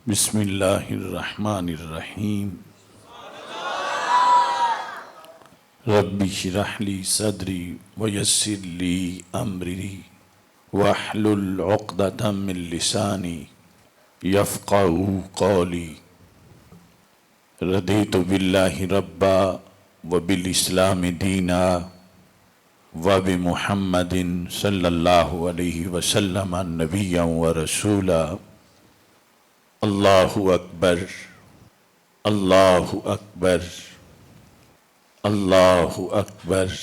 بسم اللہ الرحمن الرحیم رب اشرح لی صدری ویسر لی امری واحلل عقدۃ من لسانی یفقہوا قولی رضیت باللہ ربا وبالاسلام دینا وبمحمد صلی اللہ علیہ وسلم نبیا ورسولا اللہ اکبر اللہ اکبر اللہ اکبر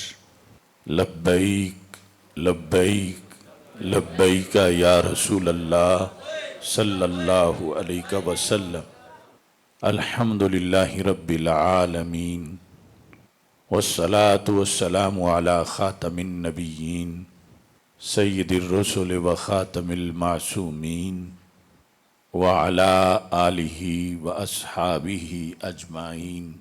لبیک لبیک لبیک یا رسول اللہ صلی اللہ علیہ وسلم الحمدللہ رب العالمین والصلاة والسلام علی خاتم النبیین سید الرسل وخاتم المعصومین وعلى آلہ واصحابہ اجمعین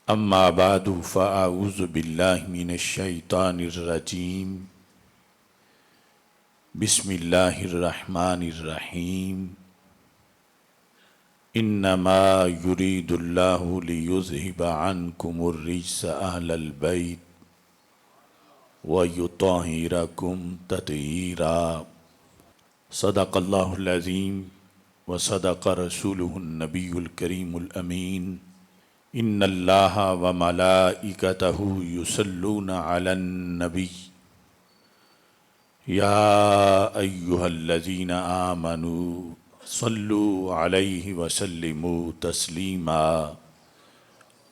اما بعد فاعوذ باللہ من الشیطان الرجیم بسم اللہ الرحمن الرحیم انما یرید اللہ لیذہب عنکم الرجس اہل البیت ویطہرکم تطہیرا صدق اللہ العظیم وصدق رسولہ النبی الکریم الامین ان اللہ وملائکتہ یصلون علی النبی یا ایہا الذین آمنوا صلوا علیہ وسلموا تسلیما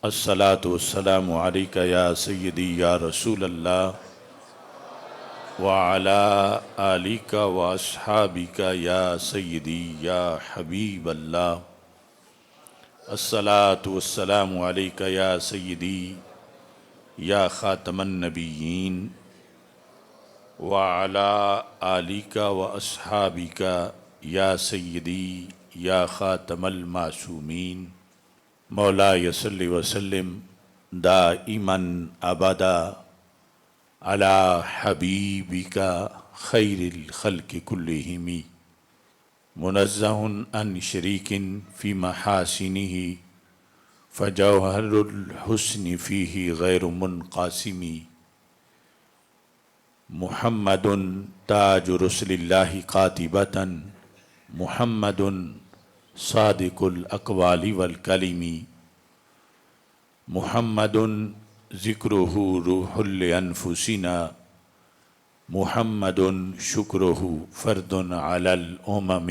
الصلاة والسلام علیکہ یا سیدی یا رسول اللہ وعلى آلك وأصحابك يا سيدي يا حبيب الله الصلاة والسلام عليك يا سيدي يا خاتم النبيين وعلى آلك وأصحابك يا سيدي يا خاتم المعصومين مولاي صل وسلم دائما أبدا على حبيبك خير الخلق كلهم منزه عن شريك في محاسنه فجوهر الحسن فيه غير منقسم محمد تاج رسل الله قاطبة محمد صادق الأقوال والكلم محمد ذکرہ روح لانفسنا محمد شکرہ فرد علی الامم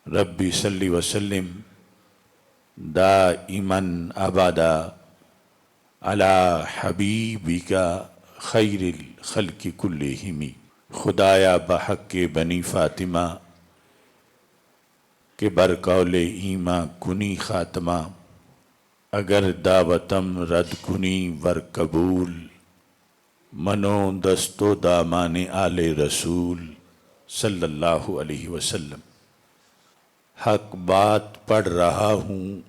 رب صلی وسلم دائما ابدا علی حبیبک خیر الخلق کلہم خدایا بحق بنی فاطمہ کہ برقول ایماں کنی خاتمہ اگر دعوتم رد کنی ور قبول منو دستو دامان آل رسول صلی اللہ علیہ وسلم حق بات پڑھ رہا ہوں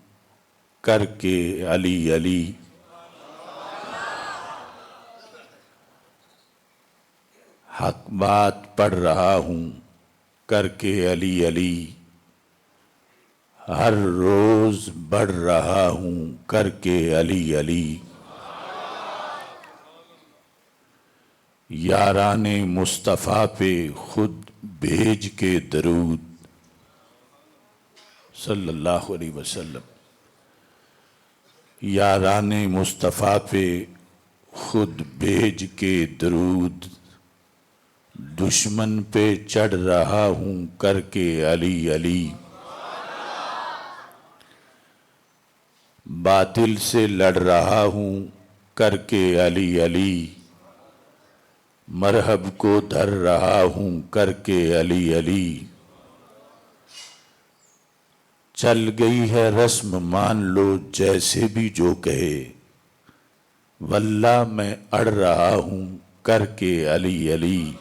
کر کے علی علی حق بات پڑھ رہا ہوں کر کے علی علی ہر روز بڑھ رہا ہوں کر کے علی علی یاران مصطفیٰ پہ خود بھیج کے درود صلی اللہ علیہ وسلم یاران مصطفیٰ پہ خود بھیج کے درود دشمن پہ چڑھ رہا ہوں کر کے علی علی باطل سے لڑ رہا ہوں کر کے علی علی مرحب کو دھر رہا ہوں کر کے علی علی چل گئی ہے رسم مان لو جیسے بھی جو کہے واللہ میں اڑ رہا ہوں کر کے علی علی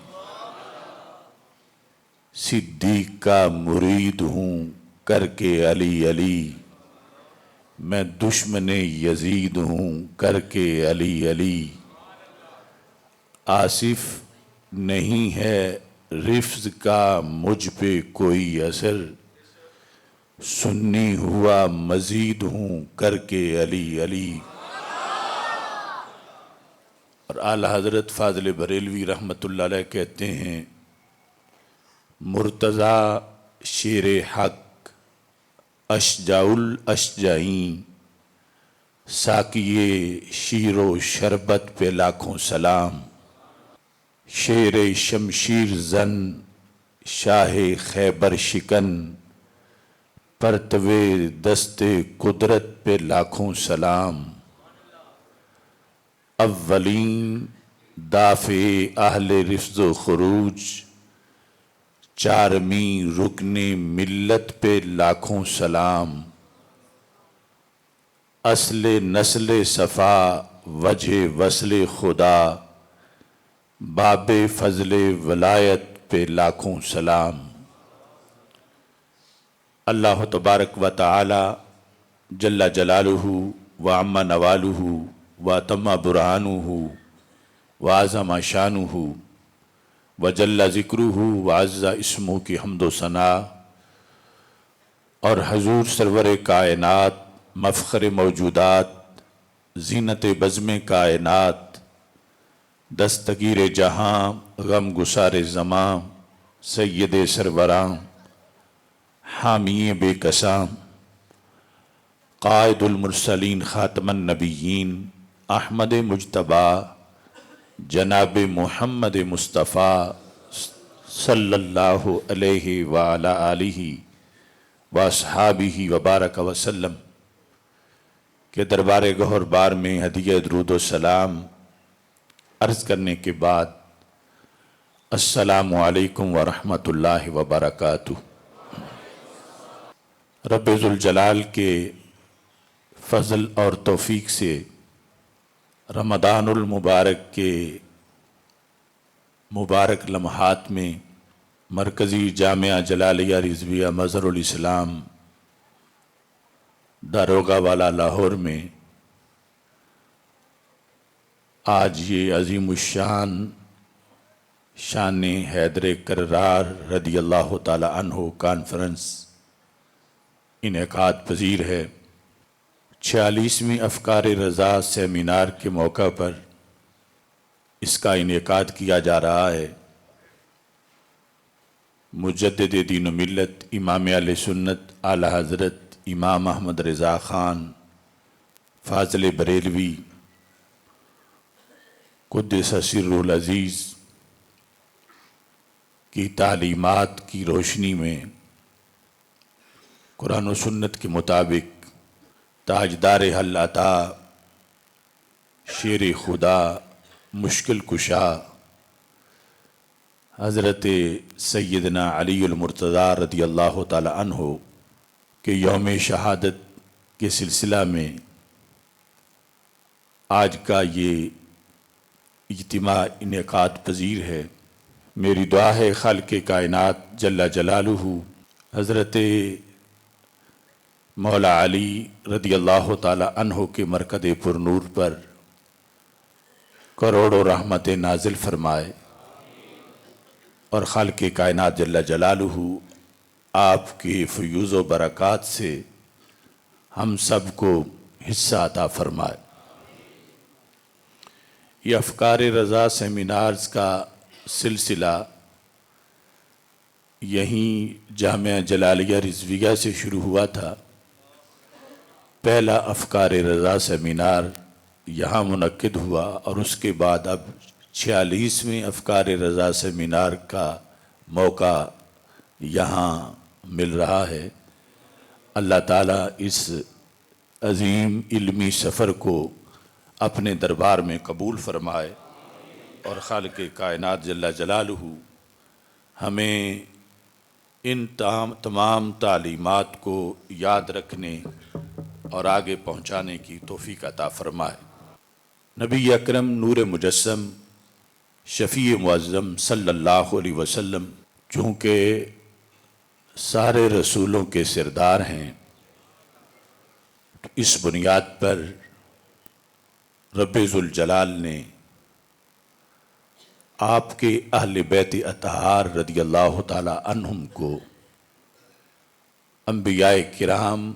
صدیق کا مرید ہوں کر کے علی علی میں دشمن یزید ہوں کر کے علی علی آصف نہیں ہے رفض کا مجھ پہ کوئی اثر سنی ہوا مزید ہوں کر کے علی علی۔ اور اعلی حضرت فاضل بریلوی رحمۃ اللہ علیہ کہتے ہیں مرتضیٰ شیر حق اشجع الاشجعین، ساقیے شیر و شربت پہ لاکھوں سلام، شیر شمشیر زن شاہ خیبر شکن، پرتوے دست قدرت پہ لاکھوں سلام، اولین دافع اہل رفض و خروج، چارمیں رکن ملت پہ لاکھوں سلام، اصل نسل صفا وجہ وصل خدا، باب فضل ولایت پہ لاکھوں سلام۔ اللہ تبارک و تعالی جل جلالہ وعم نوالہ وتم برہانہ وعظم شانہ وجل ذکرہ وعز اسمہ کی حمد و ثنا، اور حضور سرور کائنات مفخر موجودات زینت بزم کائنات دستگیر جہاں غم گسار زماں سید سروراں حامی بے کساں قائد المرسلین خاتم النبیین احمد مجتبی جناب محمد مصطفیٰ صلی اللہ علیہ وعلی آلہ واصحابہ وبارک وسلم کے دربار گہر بار میں ہدیہ درود و سلام عرض کرنے کے بعد السلام علیکم ورحمۃ اللہ وبرکاتہ۔ رب ذوالجلال کے فضل اور توفیق سے رمضان المبارک کے مبارک لمحات میں مرکزی جامعہ جلالیہ رضویہ مظہر الاسلام داروغہ والا لاہور میں آج یہ عظیم الشان شان حیدر کرار رضی اللہ تعالی عنہ کانفرنس انعقاد پذیر ہے۔ 46ویں افکار رضا سیمینار کے موقع پر اس کا انعقاد کیا جا رہا ہے۔ مجدد دین و ملت امام اہل سنت اعلی حضرت امام احمد رضا خان فاضل بریلوی قدس سرہ العزیز کی تعلیمات کی روشنی میں قرآن و سنت کے مطابق تاجدار حل عطا شیر خدا مشکل کشا حضرت سیدنا علی المرتضیٰ رضی اللہ تعالی عنہ کے یوم شہادت کے سلسلہ میں آج کا یہ اجتماع انعقاد پذیر ہے۔ میری دعا ہے خالق کائنات جل جلالہ حضرت مولا علی رضی اللہ تعالی عنہ کے مرکز پرنور پر کروڑوں رحمت نازل فرمائے، اور خالق کائنات جل جلالہ آپ کی فیوز و برکات سے ہم سب کو حصہ عطا فرمائے۔ یہ افکار رضا سیمینارز کا سلسلہ یہیں جامعہ جلالیہ رضویہ سے شروع ہوا تھا۔ پہلا افکار رضا سیمینار یہاں منعقد ہوا، اور اس کے بعد اب 46ویں افکار رضا سیمینار کا موقع یہاں مل رہا ہے۔ اللہ تعالیٰ اس عظیم علمی سفر کو اپنے دربار میں قبول فرمائے، اور خالق کائنات جل جلالہ ہمیں ان تمام تعلیمات کو یاد رکھنے اور آگے پہنچانے کی توفیق عطا فرمائے۔ نبی اکرم نور مجسم شفیع معظم صلی اللہ علیہ وسلم چونکہ سارے رسولوں کے سردار ہیں، اس بنیاد پر رب ذوالجلال نے آپ کے اہل بیت اطہار رضی اللہ تعالی عنہم کو انبیاء کرام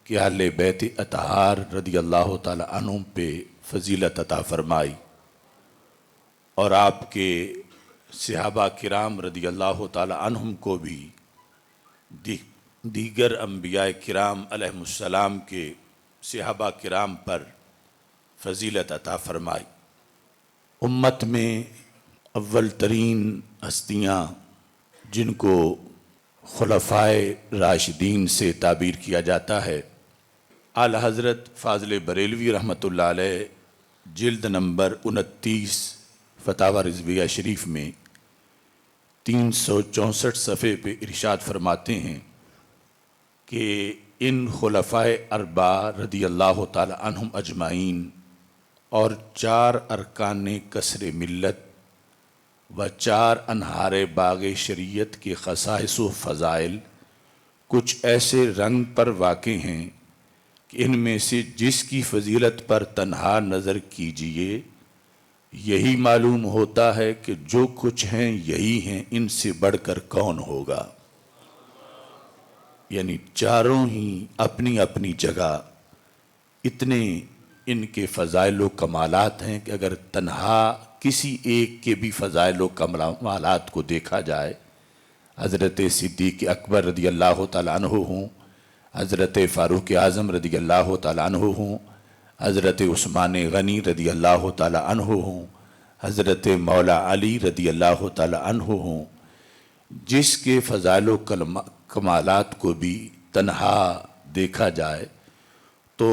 کے اہل بیت اطہار رضی اللہ تعالی عنہم پہ فضیلت عطا فرمائی، اور آپ کے صحابہ کرام رضی اللہ تعالی عنہم کو بھی دیگر انبیاء کرام علیہ السلام کے صحابہ کرام پر فضیلت عطا فرمائی۔ امت میں اول ترین ہستیاں جن کو خلفائے راشدین سے تعبیر کیا جاتا ہے، اعلی حضرت فاضل بریلوی رحمۃ اللہ علیہ جلد نمبر 29 فتاوی رضویہ شریف میں 364 صفحے پہ ارشاد فرماتے ہیں کہ ان خلفائے اربعہ رضی اللہ تعالی عنہم اجمعین اور 4 ارکان کسر ملت و 4 انہار باغ شریعت کے خصائص و فضائل کچھ ایسے رنگ پر واقع ہیں کہ ان میں سے جس کی فضیلت پر تنہا نظر کیجئے یہی معلوم ہوتا ہے کہ جو کچھ ہیں یہی ہیں، ان سے بڑھ کر کون ہوگا۔ یعنی چاروں ہی اپنی اپنی جگہ اتنے ان کے فضائل و کمالات ہیں کہ اگر تنہا کسی ایک کے بھی فضائل و کمالات کو دیکھا جائے، حضرت صدیق اکبر رضی اللہ تعالیٰ عنہ ہوں، حضرت فاروق اعظم رضی اللہ تعالیٰ عنہ ہوں، حضرت عثمان غنی رضی اللہ تعالیٰ عنہ ہوں، حضرت مولا علی رضی اللہ تعالیٰ عنہ ہوں، جس کے فضائل و کمالات کو بھی تنہا دیکھا جائے تو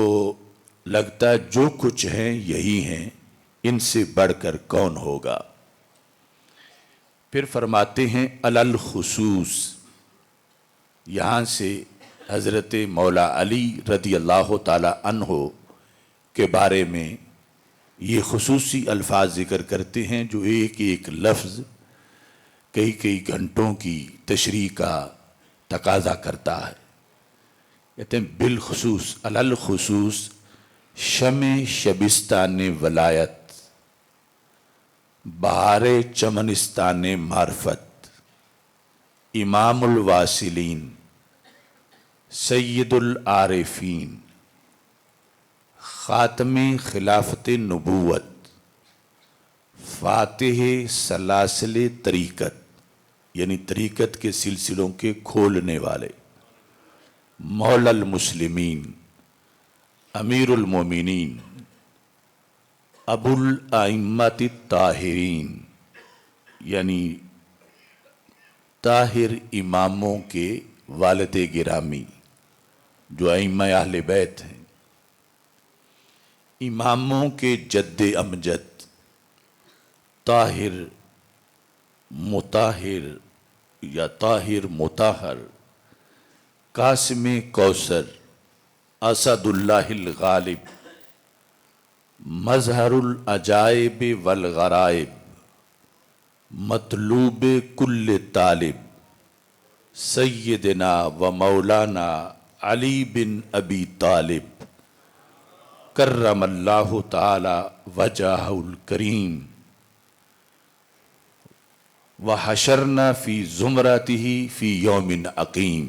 لگتا ہے جو کچھ ہیں یہی ہیں، ان سے بڑھ کر کون ہوگا۔ پھر فرماتے ہیں علی الخصوص، یہاں سے حضرت مولا علی رضی اللہ تعالی عنہ کے بارے میں یہ خصوصی الفاظ ذکر کرتے ہیں جو ایک ایک لفظ کئی کئی گھنٹوں کی تشریح کا تقاضا کرتا ہے۔ کہتے ہیں بالخصوص، علی الخصوص شمع شبستان ولایت، بہار چمنستان معرفت، امام الواصلین، سید العارفین، خاتم خلافت نبوت، فاتح سلاسل طریقت یعنی طریقت کے سلسلوں کے کھولنے والے، مولا المسلمین، امیر المومنین، ابو الائمۃ الطاہرین یعنی طاہر اماموں کے والد گرامی جو ائمہ اہل بیت ہیں، اماموں کے جد امجد، طاہر مطاہر یا طاہر مطہر، قاسم کوثر، اسد اللہ الغالب، مظہر العجائب والغرائب، مطلوب کل طالب، سیدنا و مولانا علی بن ابی طالب کرم اللہ تعالی وجہہ الکریم، وحشرنا فی زمرتہ فی یوم عقیم،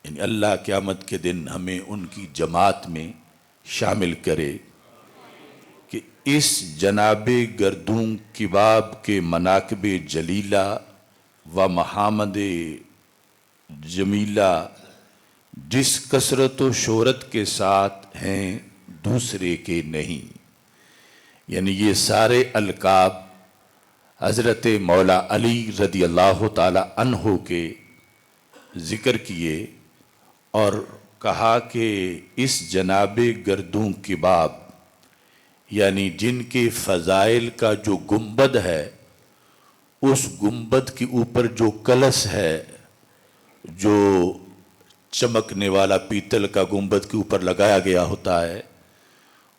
یعنی اللہ قیامت کے دن ہمیں ان کی جماعت میں شامل کرے کہ اس جناب گردوں کباب کے مناقب جلیلہ و محامد جمیلہ جس کثرت و شہرت کے ساتھ ہیں دوسرے کے نہیں۔ یعنی یہ سارے القاب حضرت مولا علی رضی اللہ تعالی عنہ کے ذکر کیے اور کہا کہ اس جناب گردوں کباب یعنی جن کے فضائل کا جو گنبد ہے، اس گنبد کے اوپر جو کلش ہے، جو چمکنے والا پیتل کا گنبد کے اوپر لگایا گیا ہوتا ہے،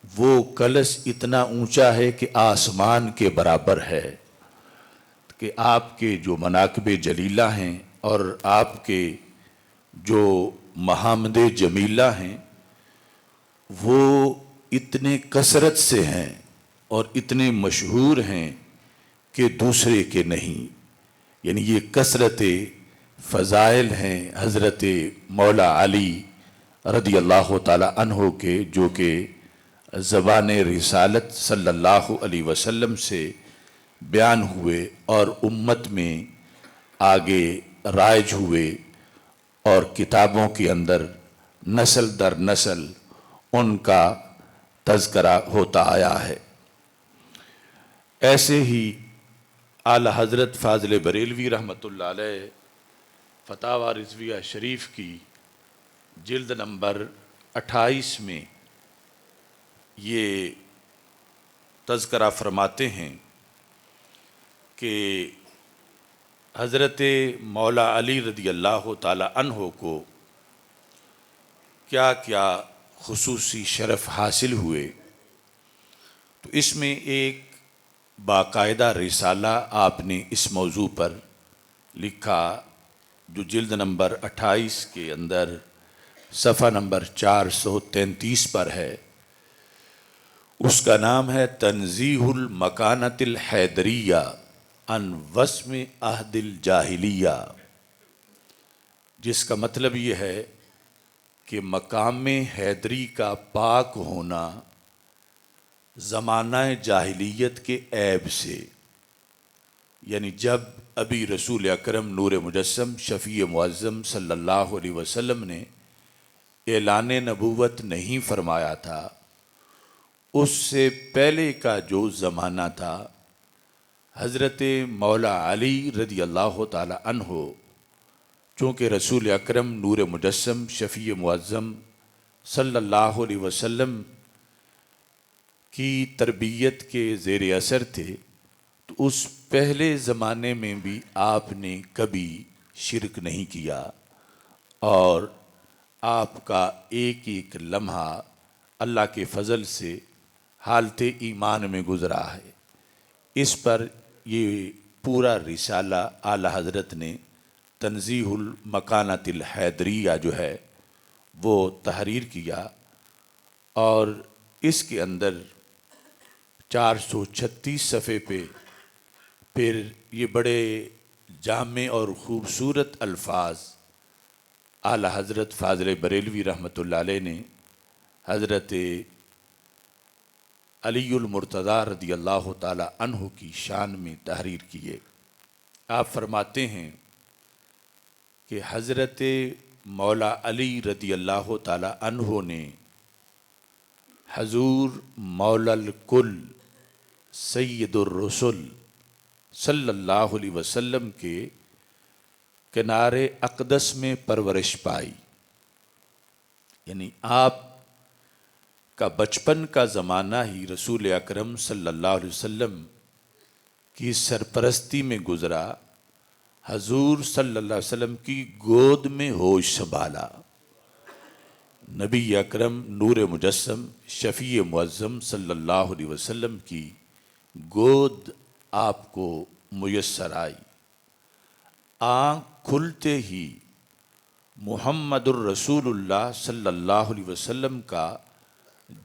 وہ کلش اتنا اونچا ہے کہ آسمان کے برابر ہے، کہ آپ کے جو مناقب جلیلہ ہیں اور آپ کے جو محامد جمیلہ ہیں وہ اتنے کثرت سے ہیں اور اتنے مشہور ہیں کہ دوسرے کے نہیں۔ یعنی یہ کثرت فضائل ہیں حضرت مولا علی رضی اللہ تعالی عنہ کے، جو کہ زبان رسالت صلی اللہ علیہ وسلم سے بیان ہوئے اور امت میں آگے رائج ہوئے، اور کتابوں کے اندر نسل در نسل ان کا تذکرہ ہوتا آیا ہے۔ ایسے ہی اعلیٰ حضرت فاضل بریلوی رحمۃ اللہ علیہ فتاوی رضویہ شریف کی جلد نمبر 28 میں یہ تذکرہ فرماتے ہیں کہ حضرت مولا علی رضی اللہ تعالی عنہ کو کیا کیا خصوصی شرف حاصل ہوئے، تو اس میں ایک باقاعدہ رسالہ آپ نے اس موضوع پر لکھا، جو جلد نمبر 28 کے اندر صفحہ نمبر 433 پر ہے۔ اس کا نام ہے تنزیہ المکانۃ الحیدریہ عن وسم عہد الجاہلیہ، جس کا مطلب یہ ہے کہ مقام حیدری کا پاک ہونا زمانہ جاہلیت کے عیب سے، یعنی جب ابھی رسول اکرم نور مجسم شفیع معظم صلی اللہ علیہ وسلم نے اعلان نبوت نہیں فرمایا تھا، اس سے پہلے کا جو زمانہ تھا، حضرت مولا علی رضی اللہ تعالی عنہ چونکہ رسول اکرم نور مجسم شفیع معظم صلی اللہ علیہ وسلم کی تربیت کے زیر اثر تھے، تو اس پہلے زمانے میں بھی آپ نے کبھی شرک نہیں کیا، اور آپ کا ایک ایک لمحہ اللہ کے فضل سے حالت ایمان میں گزرا ہے۔ اس پر یہ پورا رسالہ اعلیٰ حضرت نے تنزیہ المکانۃ الحیدریہ جو ہے وہ تحریر کیا، اور اس کے اندر 436 صفحے پہ پھر یہ بڑے جامع اور خوبصورت الفاظ اعلیٰ حضرت فاضل بریلوی رحمۃ اللہ علیہ نے حضرت علی المرتضیٰ رضی اللہ تعالی عنہ کی شان میں تحریر کیے۔ آپ فرماتے ہیں کہ حضرت مولا علی رضی اللہ تعالی عنہ نے حضور مولا الکل سید الرسل صلی اللہ علیہ وسلم کے کنار اقدس میں پرورش پائی، یعنی آپ کا بچپن کا زمانہ ہی رسول اکرم صلی اللہ علیہ وسلم کی سرپرستی میں گزرا، حضور صلی اللہ علیہ وسلم کی گود میں ہوش سنبھالا، نبی اکرم نور مجسم شفیع معظم صلی اللہ علیہ وسلم کی گود آپ کو میسر آئی، آنکھ کھلتے ہی محمد الرسول اللہ صلی اللہ علیہ وسلم کا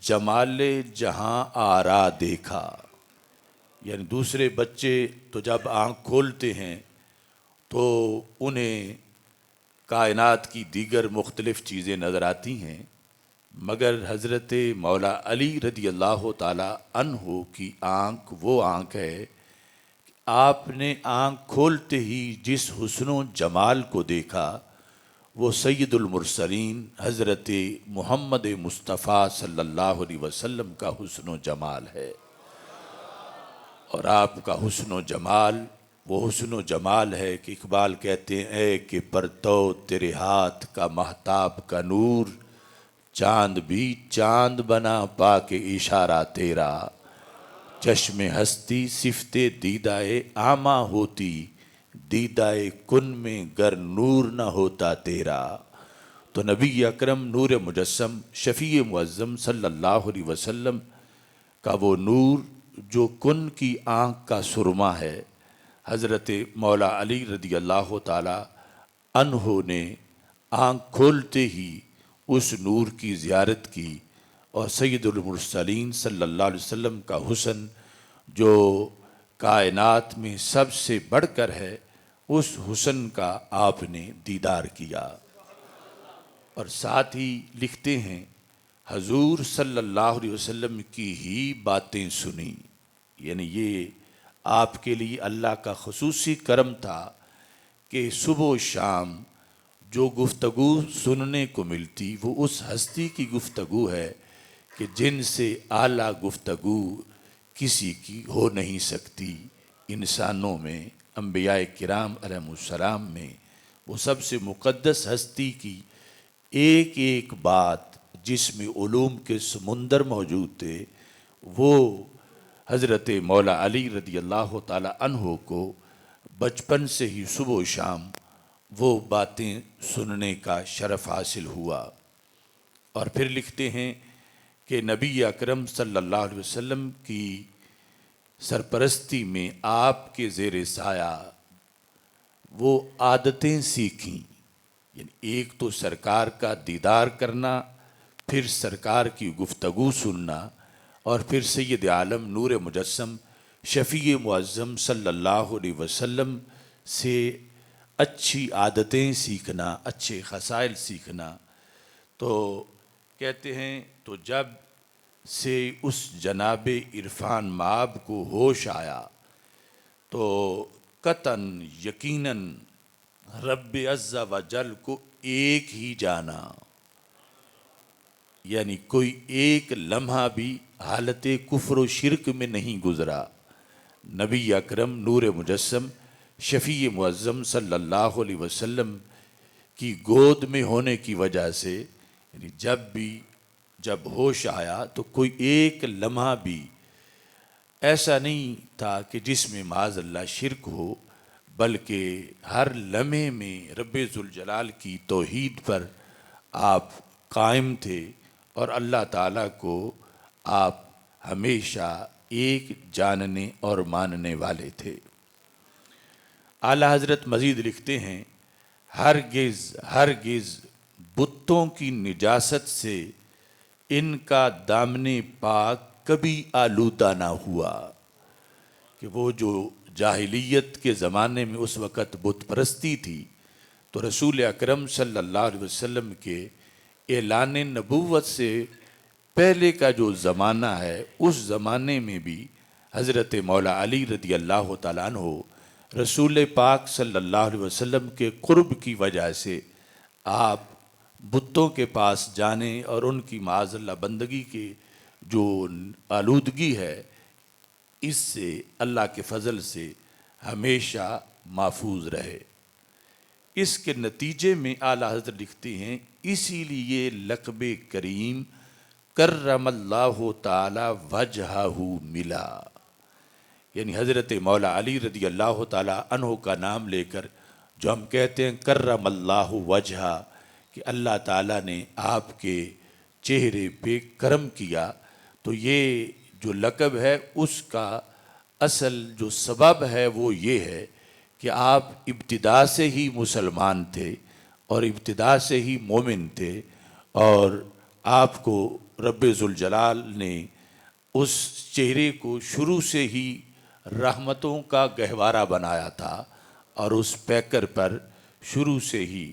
جمال جہاں آرا دیکھا، یعنی دوسرے بچے تو جب آنکھ کھولتے ہیں تو انہیں کائنات کی دیگر مختلف چیزیں نظر آتی ہیں، مگر حضرت مولا علی رضی اللہ تعالی عنہ کی آنکھ وہ آنکھ ہے کہ آپ نے آنکھ کھولتے ہی جس حسن و جمال کو دیکھا وہ سید المرسلین حضرت محمد مصطفیٰ صلی اللہ علیہ وسلم کا حسن و جمال ہے، اور آپ کا حسن و جمال وہ حسن و جمال ہے کہ اقبال کہتے ہیں اے کہ پرتو تیرے ہاتھ کا مہتاب کا نور، چاند بھی چاند بنا پا کے اشارہ تیرا، چشم ہستی صفت دیدائے اعمیٰ ہوتی، دیدائے کن میں گر نور نہ ہوتا تیرا۔ تو نبی اکرم نور مجسم شفیع معظم صلی اللہ علیہ وسلم کا وہ نور جو کن کی آنکھ کا سرما ہے، حضرت مولا علی رضی اللہ تعالی عنہ نے آنکھ کھولتے ہی اس نور کی زیارت کی، اور سید المرسلین صلی اللہ علیہ وسلم کا حسن جو کائنات میں سب سے بڑھ کر ہے، اس حسن کا آپ نے دیدار کیا۔ اور ساتھ ہی لکھتے ہیں حضور صلی اللہ علیہ وسلم کی ہی باتیں سنی، یعنی یہ آپ کے لیے اللہ کا خصوصی کرم تھا کہ صبح و شام جو گفتگو سننے کو ملتی وہ اس ہستی کی گفتگو ہے کہ جن سے اعلیٰ گفتگو کسی کی ہو نہیں سکتی انسانوں میں، انبیاء کرام علیہ السلام میں۔ وہ سب سے مقدس ہستی کی ایک ایک بات جس میں علوم کے سمندر موجود تھے، وہ حضرت مولا علی رضی اللہ تعالی عنہ کو بچپن سے ہی صبح و شام وہ باتیں سننے کا شرف حاصل ہوا۔ اور پھر لکھتے ہیں کہ نبی اکرم صلی اللہ علیہ وسلم کی سرپرستی میں آپ کے زیر سایہ وہ عادتیں سیکھیں، یعنی ایک تو سرکار کا دیدار کرنا، پھر سرکار کی گفتگو سننا، اور پھر سید عالم نور مجسم شفیع معظم صلی اللہ علیہ وسلم سے اچھی عادتیں سیکھنا، اچھے خصائل سیکھنا۔ تو کہتے ہیں تو جب سے اس جناب عرفان مآب کو ہوش آیا تو قطعاً یقیناً رب عز و جل کو ایک ہی جانا، یعنی کوئی ایک لمحہ بھی حالت کفر و شرک میں نہیں گزرا۔ نبی اکرم نور مجسم شفیع معظم صلی اللہ علیہ وسلم کی گود میں ہونے کی وجہ سے، یعنی جب ہوش آیا تو کوئی ایک لمحہ بھی ایسا نہیں تھا کہ جس میں معاذ اللہ شرک ہو، بلکہ ہر لمحے میں رب ذوالجلال کی توحید پر آپ قائم تھے، اور اللہ تعالیٰ کو آپ ہمیشہ ایک جاننے اور ماننے والے تھے۔ اعلیٰ حضرت مزید لکھتے ہیں ہرگز بتوں کی نجاست سے ان کا دامن پاک کبھی آلودہ نہ ہوا، کہ وہ جو جاہلیت کے زمانے میں اس وقت بت پرستی تھی، تو رسول اکرم صلی اللہ علیہ وسلم کے اعلان نبوت سے پہلے کا جو زمانہ ہے، اس زمانے میں بھی حضرت مولا علی رضی اللہ تعالیٰ عنہ رسول پاک صلی اللہ علیہ وسلم کے قرب کی وجہ سے آپ بتوں کے پاس جانے اور ان کی معاذ اللہ بندگی کی جو آلودگی ہے، اس سے اللہ کے فضل سے ہمیشہ محفوظ رہے۔ اس کے نتیجے میں اعلیٰ حضرت لکھتے ہیں اسی لیے لقب کریم کرم اللہ تعالی وجہہ ملا، یعنی حضرت مولا علی رضی اللہ تعالی عنہ کا نام لے کر جو ہم کہتے ہیں کرم اللہ وجہہ، کہ اللہ تعالیٰ نے آپ کے چہرے پہ کرم کیا، تو یہ جو لقب ہے اس کا اصل جو سبب ہے وہ یہ ہے کہ آپ ابتدا سے ہی مسلمان تھے اور ابتدا سے ہی مومن تھے، اور آپ کو رب ذوالجلال نے اس چہرے کو شروع سے ہی رحمتوں کا گہوارہ بنایا تھا، اور اس پیکر پر شروع سے ہی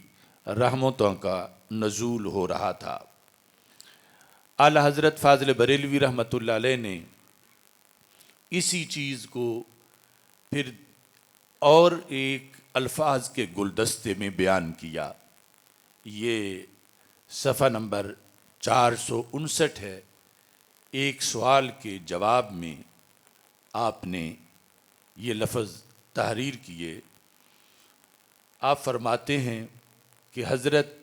رحمتوں کا نزول ہو رہا تھا۔ اعلیٰ حضرت فاضل بریلوی رحمۃ اللہ علیہ نے اسی چیز کو پھر اور ایک الفاظ کے گلدستے میں بیان کیا۔ یہ صفحہ نمبر 459 ہے۔ ایک سوال کے جواب میں آپ نے یہ لفظ تحریر کیے۔ آپ فرماتے ہیں کہ حضرت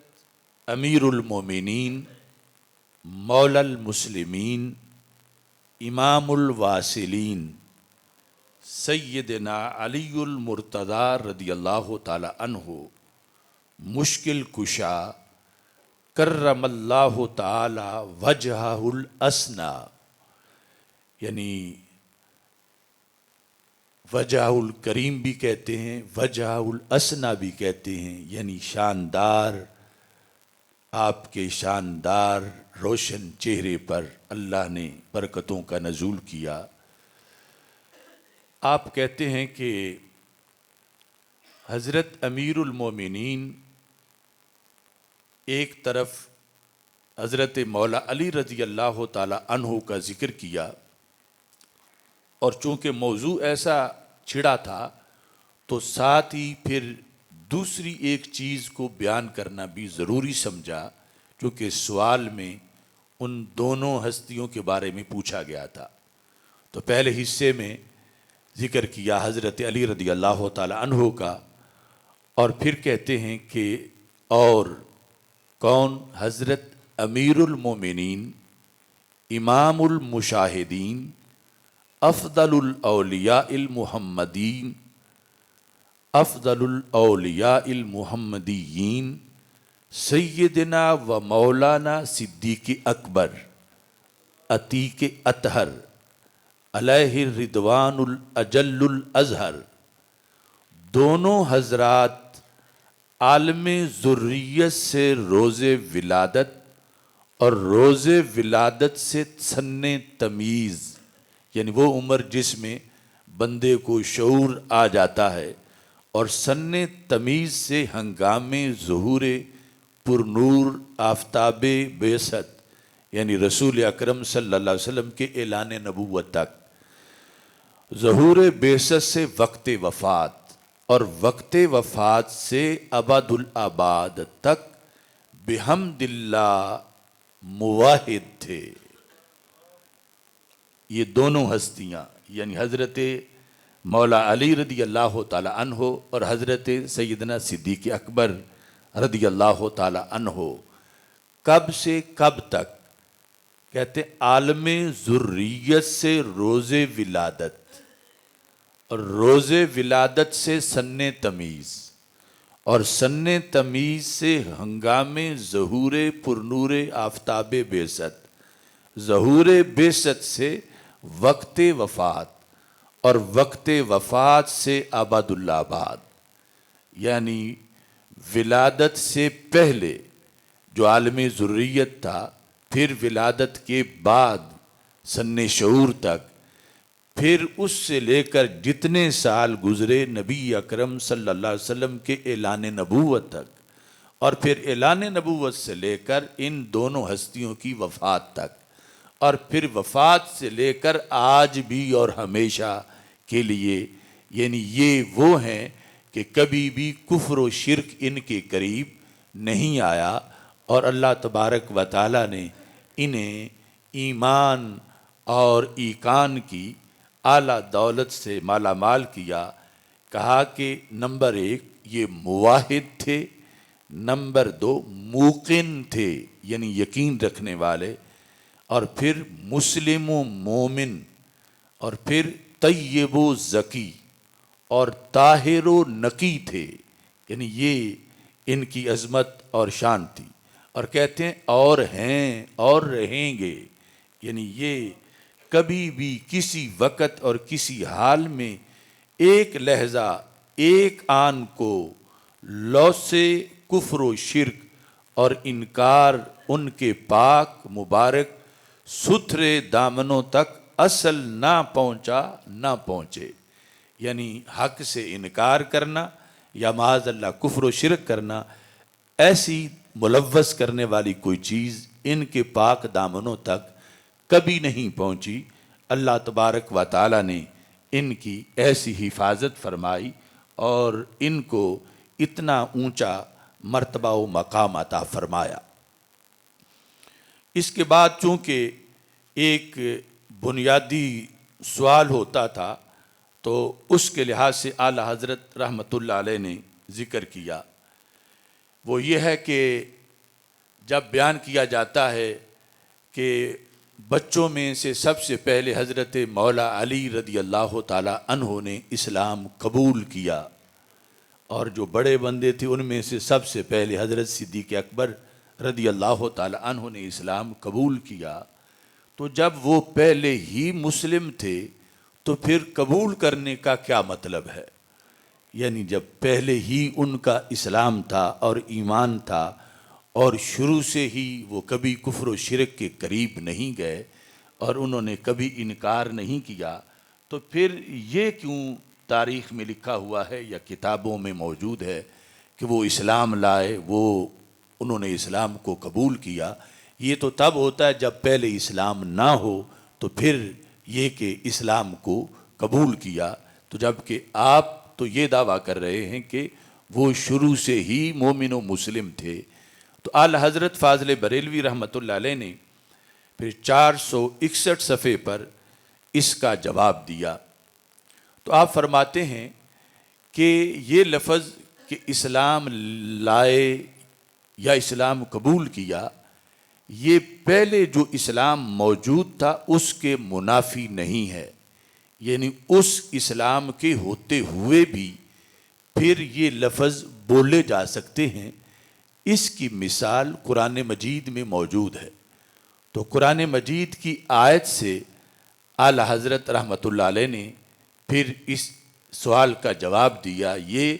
امیر المومنین مولا المسلمین امام الواصلین سیدنا علی المرتضی رضی اللہ تعالی عنہ مشکل کشا کرم اللہ تعالی وجہہ الاسنا، یعنی وجہ الکریم بھی کہتے ہیں، وجہ الاسنا بھی کہتے ہیں، یعنی شاندار، آپ کے شاندار روشن چہرے پر اللہ نے برکتوں کا نزول کیا۔ آپ کہتے ہیں کہ حضرت امیر المومنین ایک طرف حضرت مولا علی رضی اللہ تعالی عنہ کا ذکر کیا، اور چونکہ موضوع ایسا چھڑا تھا تو ساتھ ہی پھر دوسری ایک چیز کو بیان کرنا بھی ضروری سمجھا، کیونکہ سوال میں ان دونوں ہستیوں کے بارے میں پوچھا گیا تھا۔ تو پہلے حصے میں ذکر کیا حضرت علی رضی اللہ تعالی عنہ کا، اور پھر کہتے ہیں کہ اور کون؟ حضرت امیر المومنین، امام المشاہدین، افضل الاولیاء المحمدین، افضل الاولیاء المحمدیین، سیدنا و مولانا صدیق اکبر عتیق اطہر علیہ الرضوان الاجل الازہر، دونوں حضرات عالم ذریت سے روز ولادت اور روز ولادت سے سن تمیز، یعنی وہ عمر جس میں بندے کو شعور آ جاتا ہے، اور سن تمیز سے ہنگام ظہور پرنور آفتاب بعثت، یعنی رسول اکرم صلی اللہ علیہ وسلم کے اعلان نبوت تک، ظہور بعثت سے وقت وفات، اور وقت وفات سے ابد الآباد تک بحمد اللہ مواحد تھے۔ یہ دونوں ہستیاں یعنی حضرت مولا علی رضی اللہ تعالی عنہ اور حضرت سیدنا صدیق اکبر رضی اللہ تعالی عنہ کب سے کب تک؟ کہتے ہیں عالم ذریت سے روز ولادت اور روز ولادت سے سن تمیز، اور سن تمیز سے ہنگام ظہور پرنور آفتاب بعثت، ظہور بعثت سے وقت وفات، اور وقت وفات سے ابد الآباد، یعنی ولادت سے پہلے جو عالم ذریت تھا، پھر ولادت کے بعد سن شعور تک، پھر اس سے لے کر جتنے سال گزرے نبی اکرم صلی اللہ علیہ وسلم کے اعلان نبوت تک، اور پھر اعلان نبوت سے لے کر ان دونوں ہستیوں کی وفات تک، اور پھر وفات سے لے کر آج بھی اور ہمیشہ کے لیے، یعنی یہ وہ ہیں کہ کبھی بھی کفر و شرک ان کے قریب نہیں آیا، اور اللہ تبارک و تعالی نے انہیں ایمان اور ایقان کی اعلیٰ دولت سے مالا مال کیا۔ کہا کہ نمبر 1 یہ مواحد تھے، نمبر 2 موقن تھے یعنی یقین رکھنے والے، اور پھر مسلم و مومن، اور پھر طیب و زکی اور طاہر و نقی تھے، یعنی یہ ان کی عظمت اور شان تھی۔ اور کہتے ہیں اور ہیں اور رہیں گے، یعنی یہ کبھی بھی کسی وقت اور کسی حال میں ایک لحظہ ایک آن کو لوثے کفر و شرک اور انکار ان کے پاک مبارک ستھرے دامنوں تک اصل نہ پہنچا نہ پہنچے، یعنی حق سے انکار کرنا یا معاذ اللہ کفر و شرک کرنا، ایسی ملوث کرنے والی کوئی چیز ان کے پاک دامنوں تک کبھی نہیں پہنچی۔ اللہ تبارک و تعالی نے ان کی ایسی حفاظت فرمائی اور ان کو اتنا اونچا مرتبہ و مقام عطا فرمایا۔ اس کے بعد چونکہ ایک بنیادی سوال ہوتا تھا تو اس کے لحاظ سے اعلی حضرت رحمۃ اللہ علیہ نے ذکر کیا، وہ یہ ہے کہ جب بیان کیا جاتا ہے کہ بچوں میں سے سب سے پہلے حضرت مولا علی رضی اللہ تعالی عنہ نے اسلام قبول کیا، اور جو بڑے بندے تھے ان میں سے سب سے پہلے حضرت صدیق اکبر رضی اللہ تعالی عنہ نے اسلام قبول کیا، تو جب وہ پہلے ہی مسلم تھے تو پھر قبول کرنے کا کیا مطلب ہے؟ یعنی جب پہلے ہی ان کا اسلام تھا اور ایمان تھا، اور شروع سے ہی وہ کبھی کفر و شرک کے قریب نہیں گئے اور انہوں نے کبھی انکار نہیں کیا، تو پھر یہ کیوں تاریخ میں لکھا ہوا ہے یا کتابوں میں موجود ہے کہ وہ اسلام لائے، انہوں نے اسلام کو قبول کیا، یہ تو تب ہوتا ہے جب پہلے اسلام نہ ہو، تو پھر یہ کہ اسلام کو قبول کیا۔ تو جب کہ آپ تو یہ دعویٰ کر رہے ہیں کہ وہ شروع سے ہی مومن و مسلم تھے، تو اعلیٰ حضرت فاضل بریلوی رحمۃ اللہ علیہ نے پھر 461 صفحے پر اس کا جواب دیا۔ تو آپ فرماتے ہیں کہ یہ لفظ کہ اسلام لائے یا اسلام قبول کیا، یہ پہلے جو اسلام موجود تھا اس کے منافی نہیں ہے، یعنی اس اسلام کے ہوتے ہوئے بھی پھر یہ لفظ بولے جا سکتے ہیں۔ اس کی مثال قرآن مجید میں موجود ہے۔ تو قرآن مجید کی آیت سے اعلیٰ حضرت رحمۃ اللہ علیہ نے پھر اس سوال کا جواب دیا، یہ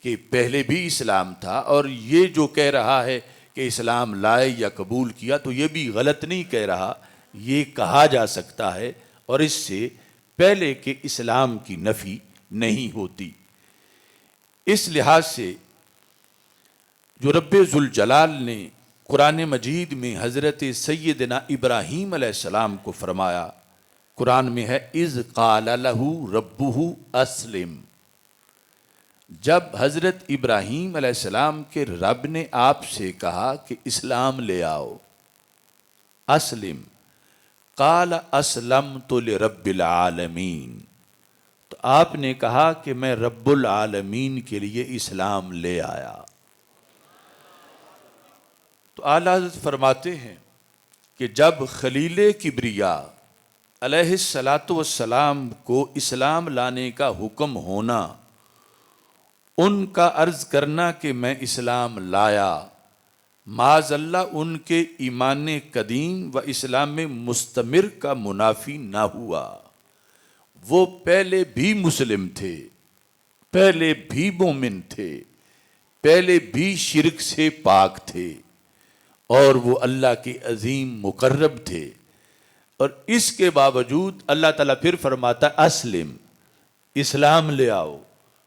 کہ پہلے بھی اسلام تھا، اور یہ جو کہہ رہا ہے کہ اسلام لائے یا قبول کیا، تو یہ بھی غلط نہیں کہہ رہا، یہ کہا جا سکتا ہے، اور اس سے پہلے کہ اسلام کی نفی نہیں ہوتی۔ اس لحاظ سے جو رب ذوالجلال نے قرآن مجید میں حضرت سیدنا ابراہیم علیہ السلام کو فرمایا، قرآن میں ہے اذ قال لہ ربہ اسلم، جب حضرت ابراہیم علیہ السلام کے رب نے آپ سے کہا کہ اسلام لے آؤ، اسلم، قال اسلمت لرب العالمین، تو آپ نے کہا کہ میں رب العالمین کے لیے اسلام لے آیا۔ تو اعلیٰ حضرت فرماتے ہیں کہ جب خلیل کبریا علیہ السلام کو اسلام لانے کا حکم ہونا، ان کا عرض کرنا کہ میں اسلام لایا، معاذ اللہ ان کے ایمان قدیم و اسلام میں مستمر کا منافی نہ ہوا۔ وہ پہلے بھی مسلم تھے، پہلے بھی مومن تھے، پہلے بھی شرک سے پاک تھے، اور وہ اللہ کے عظیم مقرب تھے، اور اس کے باوجود اللہ تعالیٰ پھر فرماتا اسلم، اسلام لے آؤ،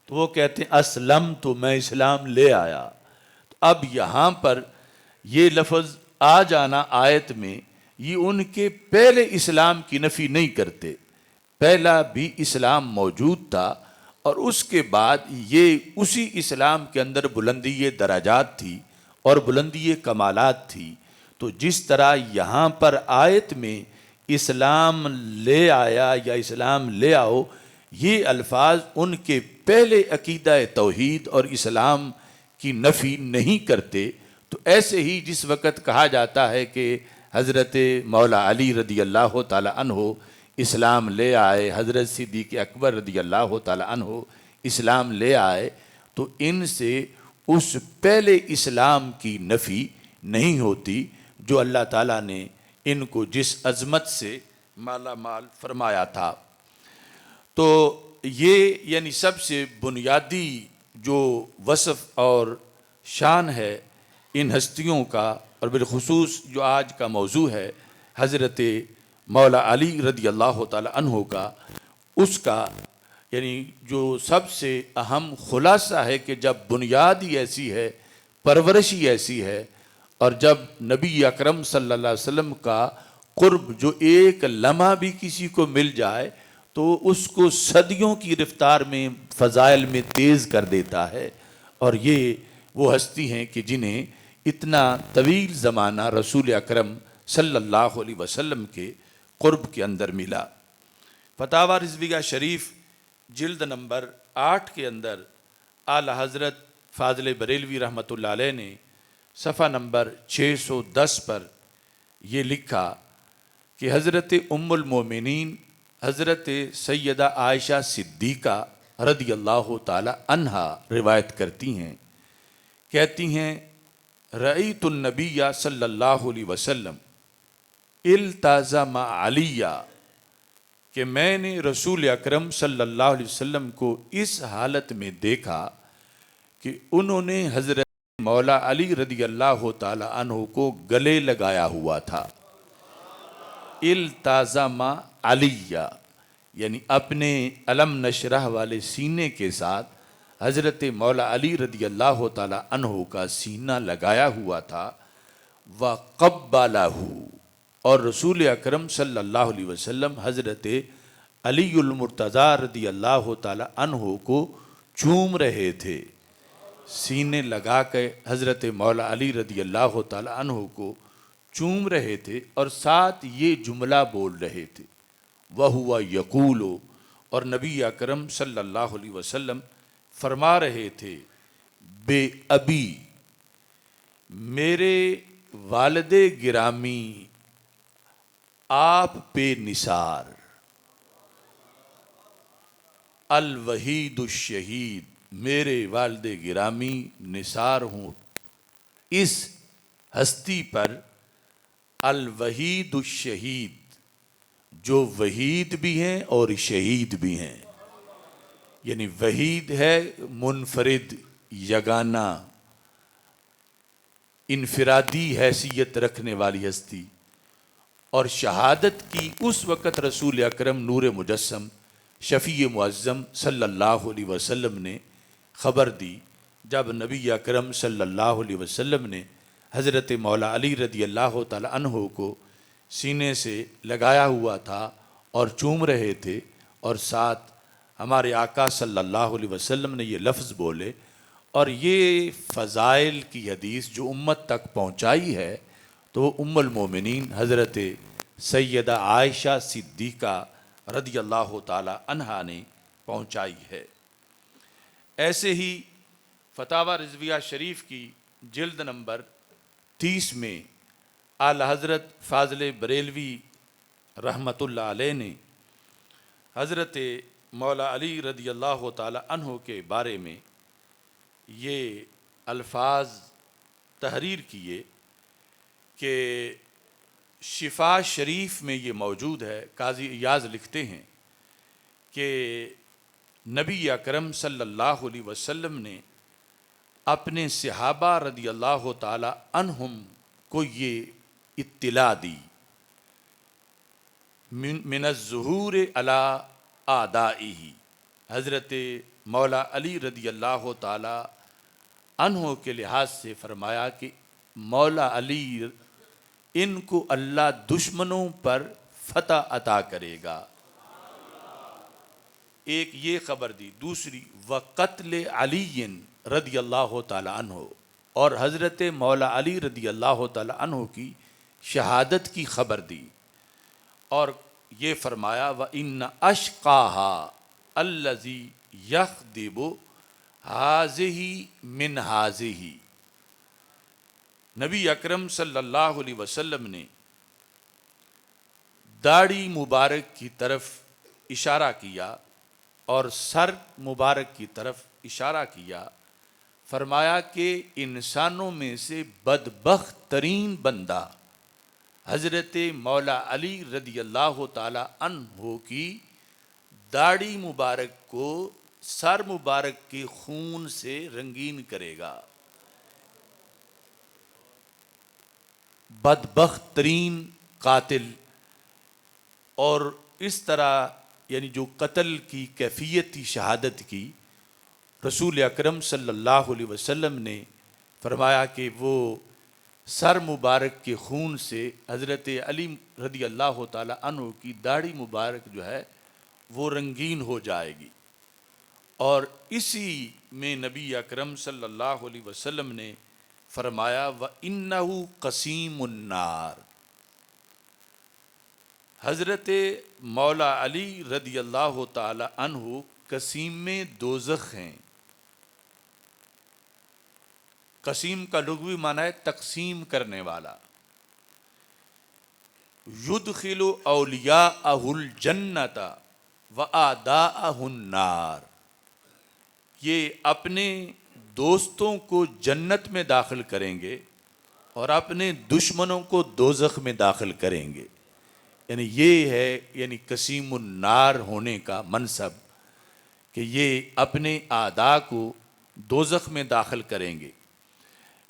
تو وہ کہتے ہیں اسلم، تو میں اسلام لے آیا۔ تو اب یہاں پر یہ لفظ آ جانا آیت میں، یہ ان کے پہلے اسلام کی نفی نہیں کرتے، پہلا بھی اسلام موجود تھا، اور اس کے بعد یہ اسی اسلام کے اندر بلندی درجات تھی اور بلندی کمالات تھی۔ تو جس طرح یہاں پر آیت میں اسلام لے آیا یا اسلام لے آؤ، یہ الفاظ ان کے پہلے عقیدہ توحید اور اسلام کی نفی نہیں کرتے۔ تو ایسے ہی جس وقت کہا جاتا ہے کہ حضرت مولا علی رضی اللہ تعالی عنہ اسلام لے آئے، حضرت صدیق اکبر رضی اللہ تعالی عنہ اسلام لے آئے، تو ان سے اس پہلے اسلام کی نفی نہیں ہوتی جو اللہ تعالیٰ نے ان کو جس عظمت سے مالا مال فرمایا تھا۔ تو یہ یعنی سب سے بنیادی جو وصف اور شان ہے ان ہستیوں کا، اور بالخصوص جو آج کا موضوع ہے حضرت مولا علی رضی اللہ تعالی عنہ کا، اس کا یعنی جو سب سے اہم خلاصہ ہے کہ جب بنیاد ہی ایسی ہے، پرورش ہی ایسی ہے، اور جب نبی اکرم صلی اللہ علیہ وسلم کا قرب جو ایک لمحہ بھی کسی کو مل جائے تو اس کو صدیوں کی رفتار میں فضائل میں تیز کر دیتا ہے، اور یہ وہ ہستی ہیں کہ جنہیں اتنا طویل زمانہ رسول اکرم صلی اللہ علیہ وسلم کے قرب کے اندر ملا۔ فتاوی رضویہ شریف جلد نمبر 8 کے اندر اعلیٰ حضرت فاضل بریلوی رحمۃ اللہ علیہ نے صفحہ نمبر 610 پر یہ لکھا کہ حضرت ام المومنین حضرت سیدہ عائشہ صدیقہ رضی اللہ تعالی عنہا روایت کرتی ہیں، کہتی ہیں رأیت النبی صلی اللہ علیہ وسلم التزم علیہ، کہ میں نے رسول اکرم صلی اللہ علیہ وسلم کو اس حالت میں دیکھا کہ انہوں نے حضرت مولا علی رضی اللہ تعالی عنہ کو گلے لگایا ہوا تھا۔ التزم علیہ یعنی اپنے علم نشرح والے سینے کے ساتھ حضرت مولا علی رضی اللہ تعالی عنہ کا سینہ لگایا ہوا تھا، وَقَبَّلَهُ، اور رسول اکرم صلی اللہ علیہ وسلم حضرت علی المرتضیٰ رضی اللہ تعالی عنہ کو چوم رہے تھے، سینے لگا کے حضرت مولا علی رضی اللہ تعالی عنہ کو چوم رہے تھے، اور ساتھ یہ جملہ بول رہے تھے، وَهُوَ يَقُولُ، اور نبی اکرم صلی اللہ علیہ وسلم فرما رہے تھے، بے ابی، میرے والد گرامی آپ پہ نثار، الوحید الشہید، میرے والد گرامی نثار ہوں اس ہستی پر، الوحید الشہید، جو وحید بھی ہیں اور شہید بھی ہیں، یعنی وحید ہے منفرد، یگانہ، انفرادی حیثیت رکھنے والی ہستی، اور شہادت کی اس وقت رسول اکرم نور مجسم شفیع معظم صلی اللہ علیہ وسلم نے خبر دی، جب نبی اکرم صلی اللہ علیہ وسلم نے حضرت مولا علی رضی اللہ تعالی عنہ کو سینے سے لگایا ہوا تھا اور چوم رہے تھے، اور ساتھ ہمارے آقا صلی اللہ علیہ وسلم نے یہ لفظ بولے، اور یہ فضائل کی حدیث جو امت تک پہنچائی ہے تو وہ ام المومنین حضرت سیدہ عائشہ صدیقہ رضی اللہ تعالی عنہا نے پہنچائی ہے۔ ایسے ہی فتاوی رضویہ شریف کی جلد نمبر 30 میں اعلی حضرت فاضل بریلوی رحمۃ اللہ علیہ نے حضرت مولا علی رضی اللہ تعالی عنہ کے بارے میں یہ الفاظ تحریر کیے کہ شفا شریف میں یہ موجود ہے۔ قاضی ایاز لکھتے ہیں کہ نبی اکرم صلی اللہ علیہ وسلم نے اپنے صحابہ رضی اللہ تعالی عنہم کو یہ اطلاع دی، من الظہور علی اعدائہ، حضرت مولا علی رضی اللہ تعالی عنہ کے لحاظ سے فرمایا کہ مولا علی ان کو اللہ دشمنوں پر فتح عطا کرے گا، ایک یہ خبر دی۔ دوسری، وقتل علی رضی اللہ تعالی عنہ، اور حضرت مولا علی رضی اللہ تعالی عنہ کی شہادت کی خبر دی، اور یہ فرمایا وَإِنَّ أَشْقَاهَا الَّذِي يَخْدِبُ هَذِهِ مِنْ هَذِهِ، نبی اکرم صلی اللہ علیہ وسلم نے داڑھی مبارک کی طرف اشارہ کیا اور سر مبارک کی طرف اشارہ کیا، فرمایا کہ انسانوں میں سے بدبخت ترین بندہ حضرت مولا علی رضی اللہ تعالی عنہ کی داڑھی مبارک کو سر مبارک کے خون سے رنگین کرے گا، بدبخت ترین قاتل۔ اور اس طرح یعنی جو قتل کی کیفیت تھی شہادت کی، رسول اکرم صلی اللہ علیہ وسلم نے فرمایا کہ وہ سر مبارک کے خون سے حضرت علی رضی اللہ تعالی عنہ کی داڑھی مبارک جو ہے وہ رنگین ہو جائے گی، اور اسی میں نبی اکرم صلی اللہ علیہ وسلم نے فرمایا وَإِنَّهُ قَسِيمُ النَّارِ، حضرت مولا علی رضی اللہ تعالی عنہ قسیم دوزخ ہیں۔ قسیم کا لغوی معنی ہے تقسیم کرنے والا۔ یدخل اولیاءہ الجنت وآداءہ النار، یہ اپنے دوستوں کو جنت میں داخل کریں گے اور اپنے دشمنوں کو دوزخ میں داخل کریں گے، یعنی یہ ہے یعنی قسیم النار ہونے کا منصب، کہ یہ اپنے اعداء کو دوزخ میں داخل کریں گے۔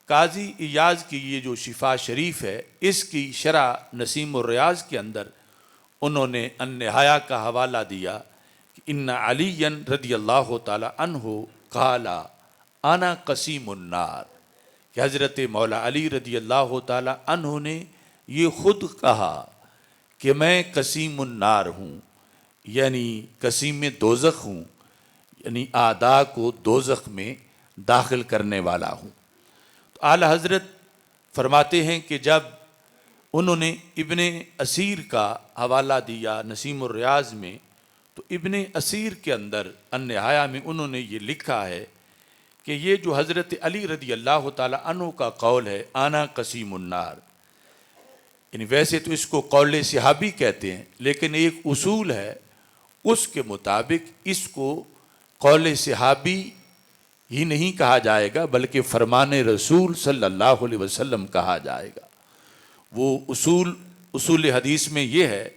قاضی ایاز کی یہ جو شفا شریف ہے، اس کی شرح نسیم الریاض کے اندر انہوں نے النہایہ کا حوالہ دیا کہ ان علی رضی اللہ تعالی عنہ قال انا قسیم النار، کہ حضرت مولا علی رضی اللہ تعالی عنہ نے یہ خود کہا کہ میں قسیم النار ہوں، یعنی قسیم دوزخ ہوں، یعنی اعداء کو دوزخ میں داخل کرنے والا ہوں۔ تو اعلی حضرت فرماتے ہیں کہ جب انہوں نے ابن اسیر کا حوالہ دیا نسیم الریاض میں، تو ابن اسیر کے اندر النہایہ میں انہوں نے یہ لکھا ہے کہ یہ جو حضرت علی رضی اللہ تعالی عنہ کا قول ہے انا قسیم النار، یعنی ویسے تو اس کو قول صحابی کہتے ہیں، لیکن ایک اصول ہے اس کے مطابق اس کو قول صحابی ہی نہیں کہا جائے گا بلکہ فرمان رسول صلی اللہ علیہ وسلم کہا جائے گا۔ وہ اصول حدیث میں یہ ہے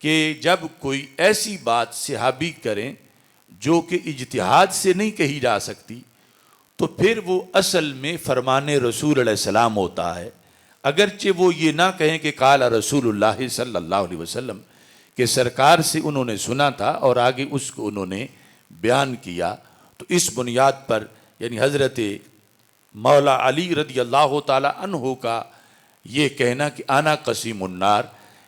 کہ جب کوئی ایسی بات صحابی کریں جو کہ اجتہاد سے نہیں کہی جا سکتی، تو پھر وہ اصل میں فرمان رسول علیہ السلام ہوتا ہے، اگرچہ وہ یہ نہ کہیں کہ قال رسول اللہ صلی اللہ علیہ وسلم، کہ سرکار سے انہوں نے سنا تھا اور آگے اس کو انہوں نے بیان کیا۔ تو اس بنیاد پر یعنی حضرت مولا علی رضی اللہ تعالی عنہ کا یہ کہنا کہ انا قسیم النار،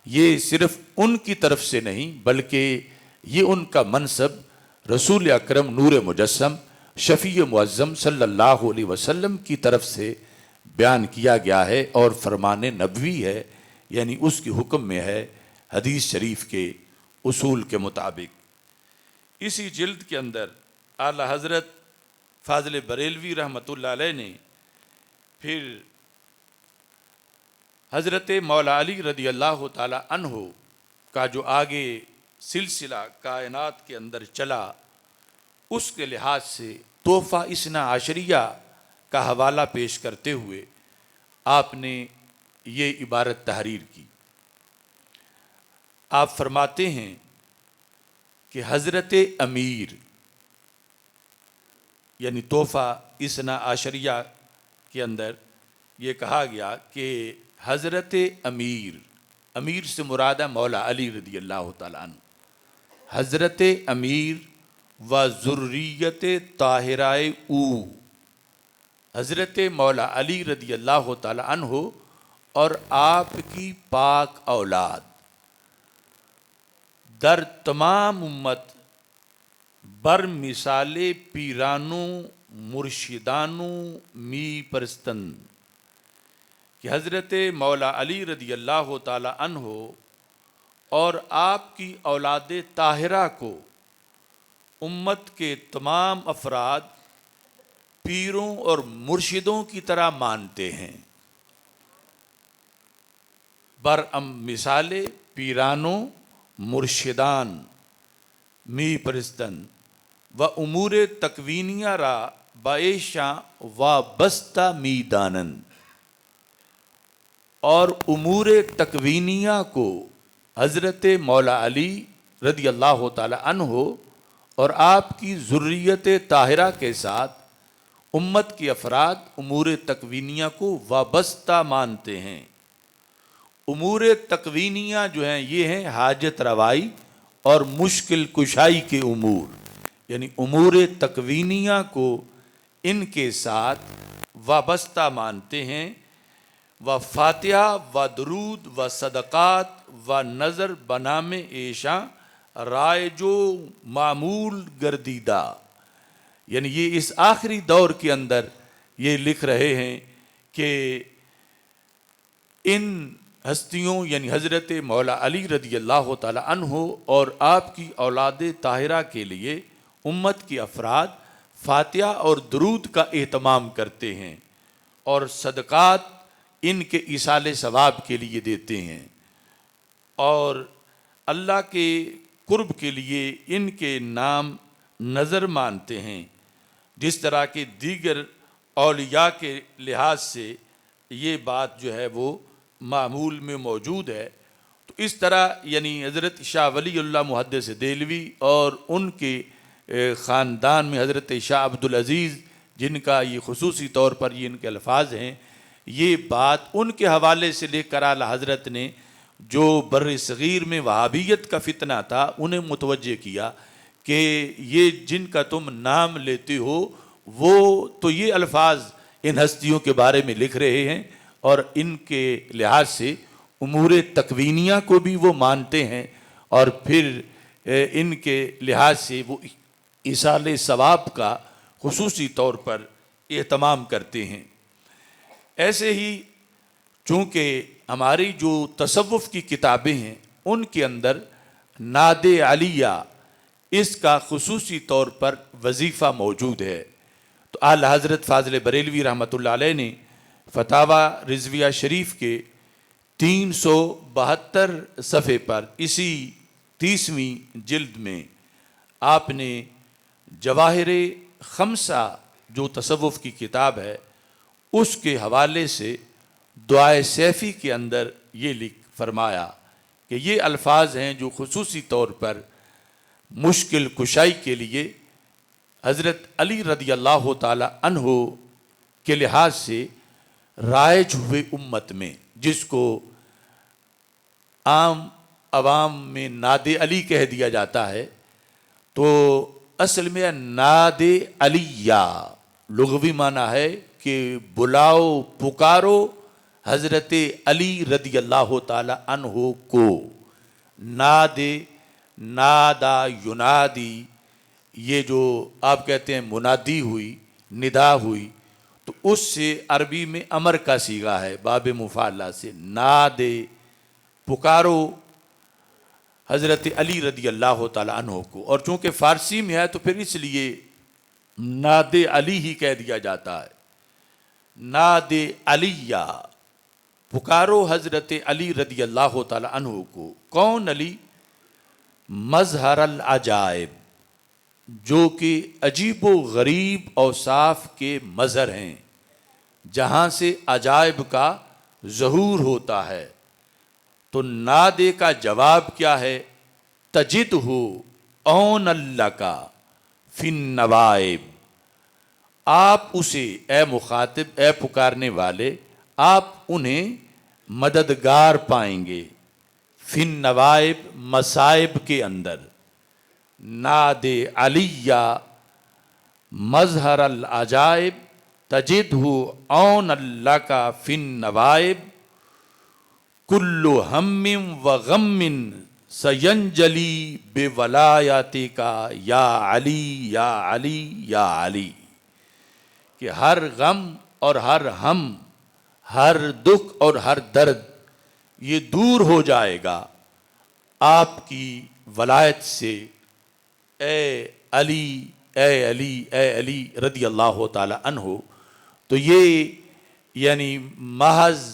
یہ صرف ان کی طرف سے نہیں بلکہ یہ ان کا منصب رسول اکرم نور مجسم شفیع معظم صلی اللہ علیہ وسلم کی طرف سے بیان کیا گیا ہے اور فرمان نبوی ہے، یعنی اس کی حکم میں ہے حدیث شریف کے اصول کے مطابق۔ اسی جلد کے اندر اعلی حضرت فاضل بریلوی رحمۃ اللہ علیہ نے پھر حضرت مولا علی رضی اللہ تعالی عنہ کا جو آگے سلسلہ کائنات کے اندر چلا، اس کے لحاظ سے تحفہ اثنا عشریہ کا حوالہ پیش کرتے ہوئے آپ نے یہ عبارت تحریر کی۔ آپ فرماتے ہیں کہ حضرت امیر، یعنی تحفہ اثنا عشریہ کے اندر یہ کہا گیا کہ حضرت امیر سے مراد ہے مولا علی رضی اللہ تعالیٰ عنہ، حضرت امیر و ذریت طاہرائے او، حضرت مولا علی رضی اللہ تعالیٰ عنہ اور آپ کی پاک اولاد در تمام امت بر مثال پیرانو مرشدانو می پرستن، کہ حضرت مولا علی رضی اللہ تعالی عنہ اور آپ کی اولاد طاہرہ کو امت کے تمام افراد پیروں اور مرشدوں کی طرح مانتے ہیں۔ مثال پیرانو مرشدان می پرستن و امور تکوینیہ را باعشاں وابستہ می دانند، اور امور تکوینیہ کو حضرت مولا علی رضی اللہ تعالی عنہ اور آپ کی ذریت طاہرہ کے ساتھ امت کے افراد امور تکوینیہ کو وابستہ مانتے ہیں۔ امور تکوینیہ جو ہیں یہ ہیں حاجت روائی اور مشکل کشائی کے امور، یعنی امور تکوینیہ کو ان کے ساتھ وابستہ مانتے ہیں۔ و فاتحہ و درود و صدقات و نظر بنام ایشاں رائج و معمول گردیدہ، یعنی یہ اس آخری دور کے اندر یہ لکھ رہے ہیں کہ ان ہستیوں یعنی حضرت مولا علی رضی اللہ تعالی عنہ اور آپ کی اولاد طاہرہ کے لیے امت کے افراد فاتحہ اور درود کا اہتمام کرتے ہیں اور صدقات ان کے ایصال ثواب کے لیے دیتے ہیں، اور اللہ کے قرب کے لیے ان کے نام نظر مانتے ہیں، جس طرح کے دیگر اولیاء کے لحاظ سے یہ بات جو ہے وہ معمول میں موجود ہے۔ تو اس طرح یعنی حضرت شاہ ولی اللہ محدث دہلوی اور ان کے خاندان میں حضرت شاہ عبدالعزیز، جن کا یہ خصوصی طور پر یہ ان کے الفاظ ہیں، یہ بات ان کے حوالے سے لے کر اعلیٰ حضرت نے جو بر صغیر میں وہابیت کا فتنہ تھا انہیں متوجہ کیا کہ یہ جن کا تم نام لیتے ہو وہ تو یہ الفاظ ان ہستیوں کے بارے میں لکھ رہے ہیں اور ان کے لحاظ سے امور تکوینیہ کو بھی وہ مانتے ہیں اور پھر ان کے لحاظ سے وہ ایصال ثواب کا خصوصی طور پر اہتمام کرتے ہیں۔ ایسے ہی چونکہ ہماری جو تصوف کی کتابیں ہیں ان کے اندر نعت علیہ اس کا خصوصی طور پر وظیفہ موجود ہے، تو اعلیٰ حضرت فاضل بریلوی رحمۃ اللہ علیہ نے فتاوی رضویہ شریف کے 372 صفحے پر اسی 30ویں جلد میں آپ نے جواہر خمسہ جو تصوف کی کتاب ہے اس کے حوالے سے دعائے سیفی کے اندر یہ لکھ فرمایا کہ یہ الفاظ ہیں جو خصوصی طور پر مشکل کشائی کے لیے حضرت علی رضی اللہ تعالی عنہ کے لحاظ سے رائج ہوئے امت میں، جس کو عام عوام میں نعت علی کہہ دیا جاتا ہے، تو اصل میں نعت علیہ لغوی معنی ہے کہ بلاؤ پکارو حضرت علی رضی اللہ تعالی عنہ کو۔ نادا ینادی، یہ جو آپ کہتے ہیں منادی ہوئی، ندا ہوئی، تو اس سے عربی میں امر کا صیغہ ہے باب مفعلہ سے، ناد پکارو حضرت علی رضی اللہ تعالی عنہ کو، اور چونکہ فارسی میں ہے تو پھر اس لیے ناد علی ہی کہہ دیا جاتا ہے۔ ناد علیہ، پکارو حضرت علی رضی اللہ تعالی عنہ کو۔ کون علی؟ مظہر العجائب، جو کہ عجیب و غریب اوصاف کے مظہر ہیں، جہاں سے عجائب کا ظہور ہوتا ہے۔ تو نادے کا جواب کیا ہے؟ تجد ہو اون اللہ کا فی النوائب، آپ اسے اے مخاطب، اے پکارنے والے، آپ انہیں مددگار پائیں گے فی النوائب، مصائب کے اندر۔ ناد علیہ مظہر العجائب تجدہ اون اللہ کا فی النوائب، کل ہم و غم سینجلی بولایاتی کا یا علی یا علی یا علی، کہ ہر غم اور ہر ہم، ہر دکھ اور ہر درد یہ دور ہو جائے گا آپ کی ولایت سے، اے علی اے علی اے علی رضی اللہ تعالی عنہ۔ تو یہ یعنی محض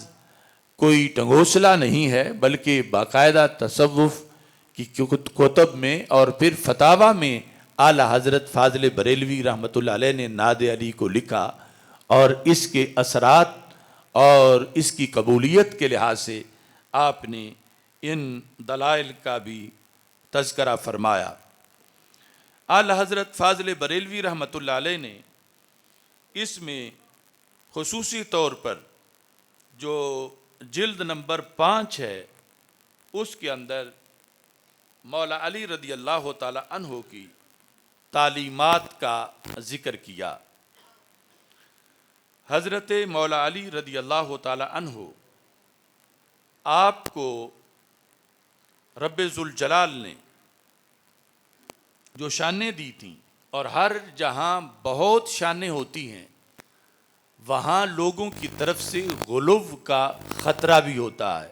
کوئی ٹنگوسلہ نہیں ہے، بلکہ باقاعدہ تصوف کی کتب میں اور پھر فتاوی میں اعلیٰ حضرت فاضل بریلوی رحمۃ اللہ علیہ نے نعت علی کو لکھا، اور اس کے اثرات اور اس کی قبولیت کے لحاظ سے آپ نے ان دلائل کا بھی تذکرہ فرمایا۔ اعلیٰ حضرت فاضل بریلوی رحمۃ اللہ علیہ نے اس میں خصوصی طور پر جو جلد نمبر 5 ہے اس کے اندر مولا علی رضی اللہ تعالی عنہ کی تعلیمات کا ذکر کیا۔ حضرت مولا علی رضی اللہ تعالی عنہ آپ کو رب ذوالجلال نے جو شانیں دی تھیں، اور ہر جہاں بہت شانیں ہوتی ہیں وہاں لوگوں کی طرف سے غلو کا خطرہ بھی ہوتا ہے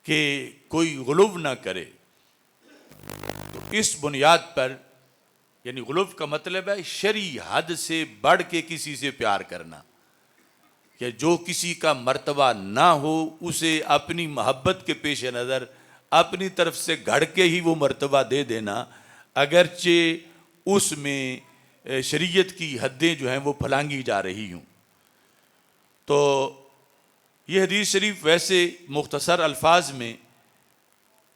کہ کوئی غلو نہ کرے۔ تو اس بنیاد پر، یعنی غلو کا مطلب ہے شرعی حد سے بڑھ کے کسی سے پیار کرنا، کہ جو کسی کا مرتبہ نہ ہو اسے اپنی محبت کے پیش نظر اپنی طرف سے گھڑ کے ہی وہ مرتبہ دے دینا، اگرچہ اس میں شریعت کی حدیں جو ہیں وہ پھلانگی جا رہی ہوں۔ تو یہ حدیث شریف ویسے مختصر الفاظ میں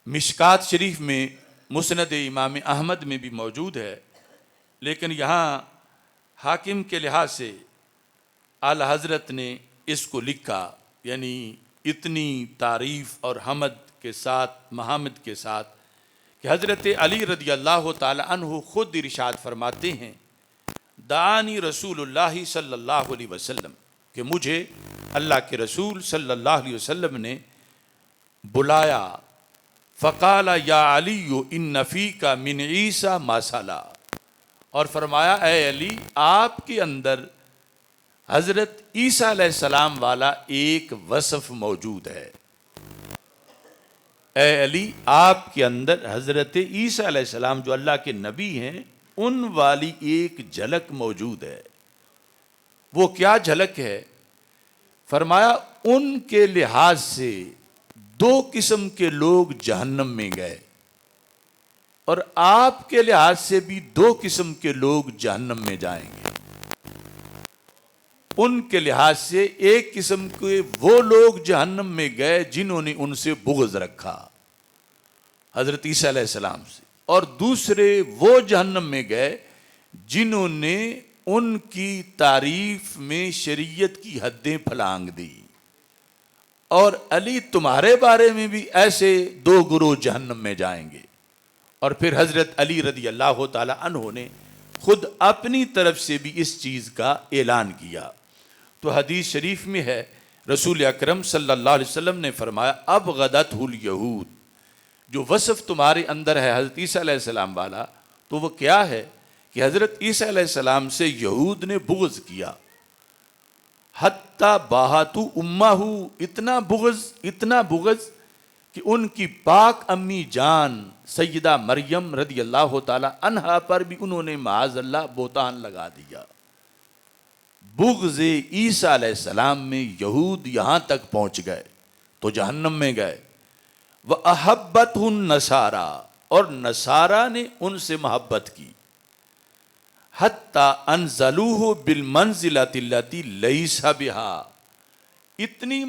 مشکات شریف میں مسند امام احمد میں بھی موجود ہے، لیکن یہاں حاکم کے لحاظ سے اعلیٰ حضرت نے اس کو لکھا، یعنی اتنی تعریف اور حمد کے ساتھ، محامد کے ساتھ، کہ حضرت علی رضی اللہ تعالی عنہ خود ارشاد فرماتے ہیں، دعانی رسول اللہ صلی اللہ علیہ وسلم، کہ مجھے اللہ کے رسول صلی اللہ علیہ وسلم نے بلایا، فقال یا علی ان فیک من عیسیٰ ما صلا، اور فرمایا اے علی آپ کے اندر حضرت عیسیٰ علیہ السلام والا ایک وصف موجود ہے، اے علی آپ کے اندر حضرت عیسیٰ علیہ السلام جو اللہ کے نبی ہیں ان والی ایک جھلک موجود ہے۔ وہ کیا جھلک ہے؟ فرمایا ان کے لحاظ سے دو قسم کے لوگ جہنم میں گئے، اور آپ کے لحاظ سے بھی دو قسم کے لوگ جہنم میں جائیں گے۔ ان کے لحاظ سے ایک قسم کے وہ لوگ جہنم میں گئے جنہوں نے ان سے بغض رکھا حضرت عیسیٰ علیہ السلام سے، اور دوسرے وہ جہنم میں گئے جنہوں نے ان کی تعریف میں شریعت کی حدیں پھلانگ دی۔ اور علی تمہارے بارے میں بھی ایسے دو گروہ جہنم میں جائیں گے۔ اور پھر حضرت علی رضی اللہ تعالی عنہ نے خود اپنی طرف سے بھی اس چیز کا اعلان کیا۔ تو حدیث شریف میں ہے، رسول اکرم صلی اللہ علیہ وسلم نے فرمایا ابغضتہ الیہود، جو وصف تمہارے اندر ہے حضرت عیسیٰ علیہ السلام والا، تو وہ کیا ہے کہ حضرت عیسیٰ علیہ السلام سے یہود نے بغض کیا، حتی باہتو امہ، اتنا بغض کہ ان کی پاک امی جان سیدہ مریم رضی اللہ تعالی عنہا پر بھی انہوں نے معاذ اللہ بہتان لگا دیا۔ بغض عیسیٰ علیہ السلام میں یہود یہاں تک پہنچ گئے تو جہنم میں گئے۔ وَأَحَبَّتْهُ النَّصَارَى، اور نصارہ نے ان سے محبت کی، حتیٰ انزلوہ بالمنزلۃ التي لیس بها، اتنی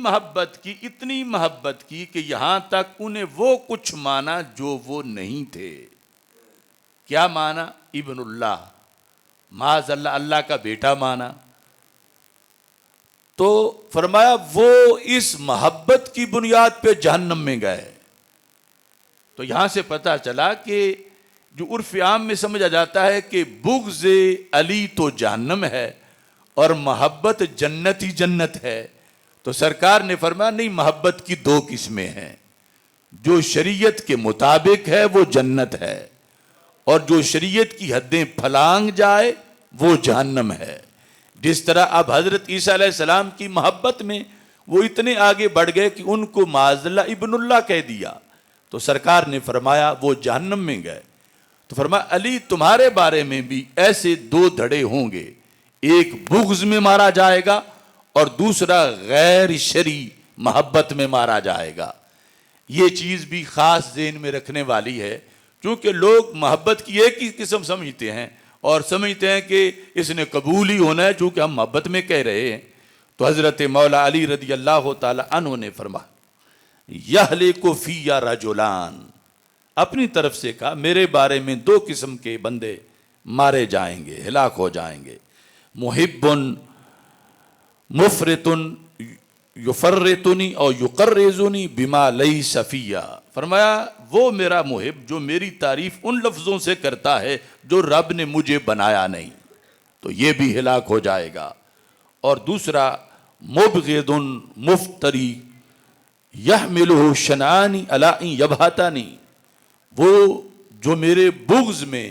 محبت کی کہ یہاں تک انہیں وہ کچھ مانا جو وہ نہیں تھے۔ کیا مانا؟ ابن اللہ، معاذ اللہ، اللہ کا بیٹا مانا۔ تو فرمایا وہ اس محبت کی بنیاد پہ جہنم میں گئے۔ تو یہاں سے پتہ چلا کہ جو عرف عام میں سمجھا جاتا ہے کہ بغض علی تو جہنم ہے اور محبت جنت ہی جنت ہے، تو سرکار نے فرمایا نہیں، محبت کی دو قسمیں ہیں، جو شریعت کے مطابق ہے وہ جنت ہے، اور جو شریعت کی حدیں پھلانگ جائے وہ جہنم ہے۔ جس طرح اب حضرت عیسیٰ علیہ السلام کی محبت میں وہ اتنے آگے بڑھ گئے کہ ان کو معاذ اللہ ابن اللہ کہہ دیا، تو سرکار نے فرمایا وہ جہنم میں گئے۔ تو فرمایا علی تمہارے بارے میں بھی ایسے دو دھڑے ہوں گے، ایک بغض میں مارا جائے گا اور دوسرا غیر شرعی محبت میں مارا جائے گا۔ یہ چیز بھی خاص ذہن میں رکھنے والی ہے، کیونکہ لوگ محبت کی ایک ہی قسم سمجھتے ہیں اور سمجھتے ہیں کہ اس نے قبول ہی ہونا ہے چونکہ ہم محبت میں کہہ رہے ہیں۔ تو حضرت مولا علی رضی اللہ تعالی عنہ نے فرمایا یہلک فی رجلان، اپنی طرف سے کہا میرے بارے میں دو قسم کے بندے مارے جائیں گے، ہلاک ہو جائیں گے، محب مفرط یفرطنی اور یقرزنی بما لیس فی، فرمایا وہ میرا محب جو میری تعریف ان لفظوں سے کرتا ہے جو رب نے مجھے بنایا نہیں، تو یہ بھی ہلاک ہو جائے گا۔ اور دوسرا مبغض مفتری یحملہ شنعانی علی ان یبہتنی، وہ جو میرے بغض میں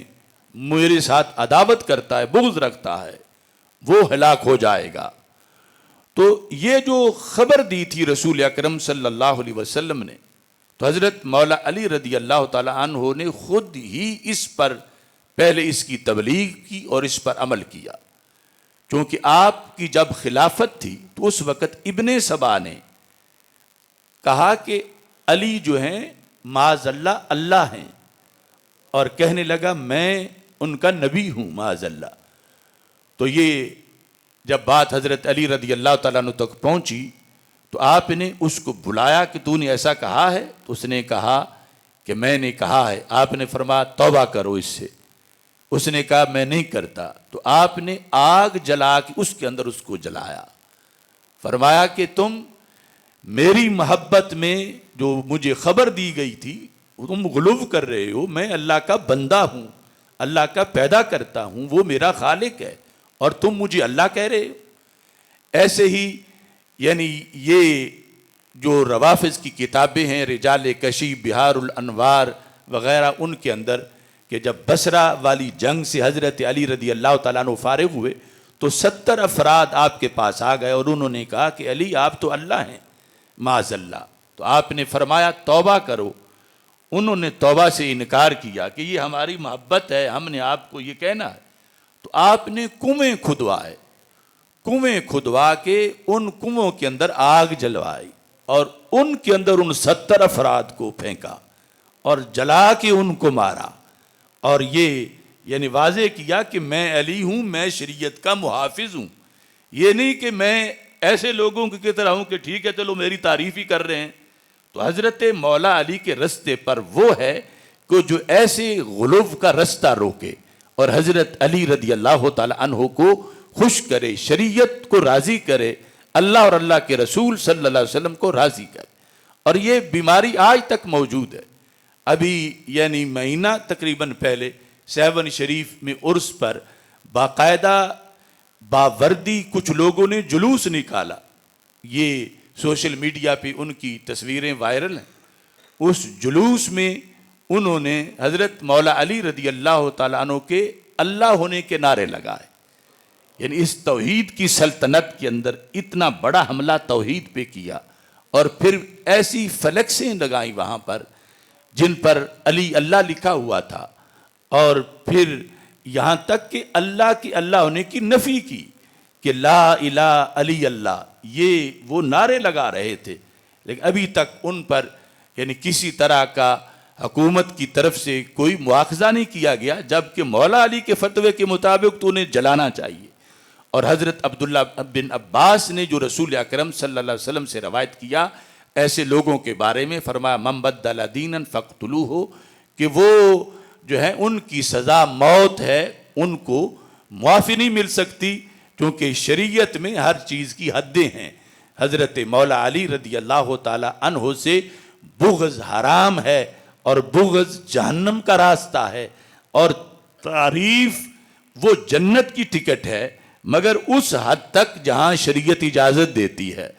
میرے ساتھ عداوت کرتا ہے، بغض رکھتا ہے، وہ ہلاک ہو جائے گا۔ تو یہ جو خبر دی تھی رسول اکرم صلی اللہ علیہ وسلم نے، تو حضرت مولا علی رضی اللہ تعالی عنہ نے خود ہی اس پر پہلے اس کی تبلیغ کی اور اس پر عمل کیا، کیونکہ آپ کی جب خلافت تھی تو اس وقت ابن سبا نے کہا کہ علی جو ہیں معاذ اللہ اللہ ہیں، اور کہنے لگا میں ان کا نبی ہوں معاذ اللہ۔ تو یہ جب بات حضرت علی رضی اللہ تعالیٰ عنہ تک پہنچی تو آپ نے اس کو بلایا کہ تو نے ایسا کہا ہے؟ تو اس نے کہا کہ میں نے کہا ہے۔ آپ نے فرمایا توبہ کرو اس سے۔ اس نے کہا میں نہیں کرتا۔ تو آپ نے آگ جلا کے اس کے اندر اس کو جلایا، فرمایا کہ تم میری محبت میں جو مجھے خبر دی گئی تھی تم غلو کر رہے ہو، میں اللہ کا بندہ ہوں، اللہ کا پیدا کرتا ہوں، وہ میرا خالق ہے، اور تم مجھے اللہ کہہ رہے ہو۔ ایسے ہی یعنی یہ جو روافظ کی کتابیں ہیں، رجال کشی، بہار الانوار وغیرہ، ان کے اندر کہ جب بصرہ والی جنگ سے حضرت علی رضی اللہ تعالیٰ عنہ فارغ ہوئے تو 70 افراد آپ کے پاس آ گئے اور انہوں نے کہا کہ علی آپ تو اللہ ہیں معاذ اللہ۔ تو آپ نے فرمایا توبہ کرو۔ انہوں نے توبہ سے انکار کیا کہ یہ ہماری محبت ہے، ہم نے آپ کو یہ کہنا ہے۔ تو آپ نے کنویں کھدوائے، کنویں کھدوا کے ان کنووں کے اندر آگ جلوائی اور ان کے اندر ان 70 افراد کو پھینکا اور جلا کے ان کو مارا، اور یہ یعنی واضح کیا کہ میں علی ہوں، میں شریعت کا محافظ ہوں۔ یہ نہیں کہ میں ایسے لوگوں کی طرح ہوں کہ ٹھیک ہے چلو میری تعریف ہی کر رہے ہیں۔ تو حضرت مولا علی کے رستے پر وہ ہے کہ جو ایسے غلو کا رستہ روکے اور حضرت علی رضی اللہ تعالی عنہ کو خوش کرے، شریعت کو راضی کرے، اللہ اور اللہ کے رسول صلی اللہ علیہ وسلم کو راضی کرے۔ اور یہ بیماری آج تک موجود ہے۔ ابھی یعنی مہینہ تقریباً پہلے سیون شریف میں عرس پر باقاعدہ باوردی کچھ لوگوں نے جلوس نکالا، یہ سوشل میڈیا پہ ان کی تصویریں وائرل ہیں۔ اس جلوس میں انہوں نے حضرت مولا علی رضی اللہ تعالیٰ عنہ کے اللہ ہونے کے نعرے لگائے، یعنی اس توحید کی سلطنت کے اندر اتنا بڑا حملہ توحید پہ کیا، اور پھر ایسی فلیکسیں لگائیں وہاں پر جن پر علی اللہ لکھا ہوا تھا، اور پھر یہاں تک کہ اللہ کی اللہ ہونے کی نفی کی کہ لا الہ علی اللہ، یہ وہ نعرے لگا رہے تھے، لیکن ابھی تک ان پر یعنی کسی طرح کا حکومت کی طرف سے کوئی مواخذہ نہیں کیا گیا، جبکہ مولا علی کے فتوے کے مطابق تو انہیں جلانا چاہیے۔ اور حضرت عبداللہ بن عباس نے جو رسول اکرم صلی اللہ علیہ وسلم سے روایت کیا ایسے لوگوں کے بارے میں، فرمایا من بدل دینا فاقتلوہ، کہ وہ جو ہے ان کی سزا موت ہے، ان کو معافی نہیں مل سکتی، کیونکہ شریعت میں ہر چیز کی حدیں ہیں۔ حضرت مولا علی رضی اللہ تعالی عنہ سے بغض حرام ہے اور بغض جہنم کا راستہ ہے، اور تعریف وہ جنت کی ٹکٹ ہے، مگر اس حد تک جہاں شریعت اجازت دیتی ہے۔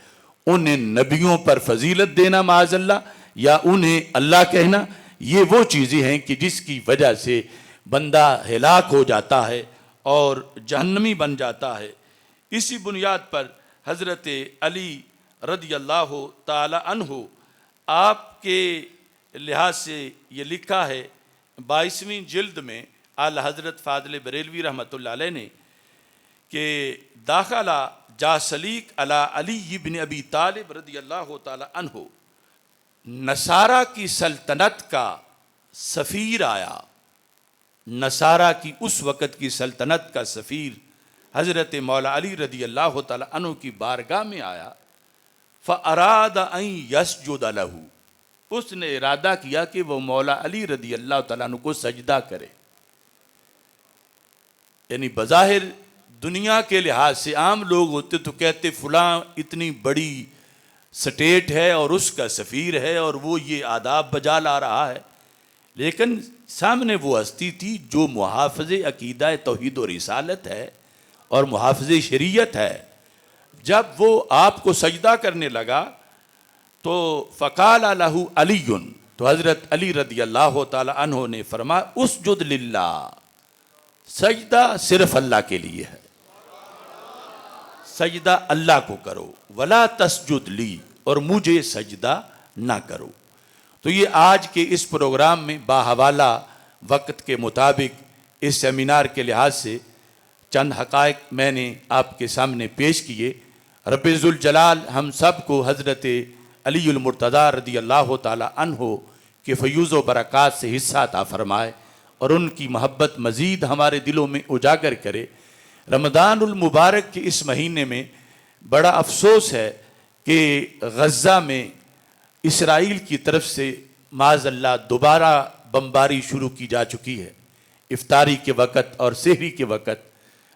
انہیں نبیوں پر فضیلت دینا معاذ اللہ یا انہیں اللہ کہنا، یہ وہ چیزیں ہیں کہ جس کی وجہ سے بندہ ہلاک ہو جاتا ہے اور جہنمی بن جاتا ہے۔ اسی بنیاد پر حضرت علی رضی اللہ تعالی عنہ آپ کے لحاظ سے یہ لکھا ہے 22ویں جلد میں اعلی حضرت فاضل بریلوی رحمۃ اللہ علیہ نے کہ داخلہ جاسلیق علی علی بن ابی طالب رضی اللہ تعالی عنہ، نصارہ کی سلطنت کا سفیر آیا، نصارہ کی اس وقت کی سلطنت کا سفیر حضرت مولا علی رضی اللہ تعالی عنہ کی بارگاہ میں آیا، فَأَرَادَ أَن يَسْجُدَ لَهُ، اس نے ارادہ کیا کہ وہ مولا علی رضی اللہ تعالیٰ عنہ کو سجدہ کرے۔ یعنی بظاہر دنیا کے لحاظ سے عام لوگ ہوتے تو کہتے فلاں اتنی بڑی سٹیٹ ہے اور اس کا سفیر ہے اور وہ یہ آداب بجا لا رہا ہے، لیکن سامنے وہ ہستی تھی جو محافظ عقیدہ توحید و رسالت ہے اور محافظ شریعت ہے۔ جب وہ آپ کو سجدہ کرنے لگا تو فقال لہ علی، تو حضرت علی رضی اللہ تعالی عنہ نے فرمایا اسجد للہ، سجدہ صرف اللہ کے لیے ہے، سجدہ اللہ کو کرو، ولا تسجد لی، اور مجھے سجدہ نہ کرو۔ تو یہ آج کے اس پروگرام میں باحوالہ وقت کے مطابق اس سیمینار کے لحاظ سے چند حقائق میں نے آپ کے سامنے پیش کیے۔ رب ذوالجلال ہم سب کو حضرت علی المرتضیٰ رضی اللہ تعالی عنہ کے فیوز و برکات سے حصہ عطا فرمائے اور ان کی محبت مزید ہمارے دلوں میں اجاگر کرے۔ رمضان المبارک کے اس مہینے میں بڑا افسوس ہے کہ غزہ میں اسرائیل کی طرف سے معاذ اللہ دوبارہ بمباری شروع کی جا چکی ہے۔ افطاری کے وقت اور سحری کے وقت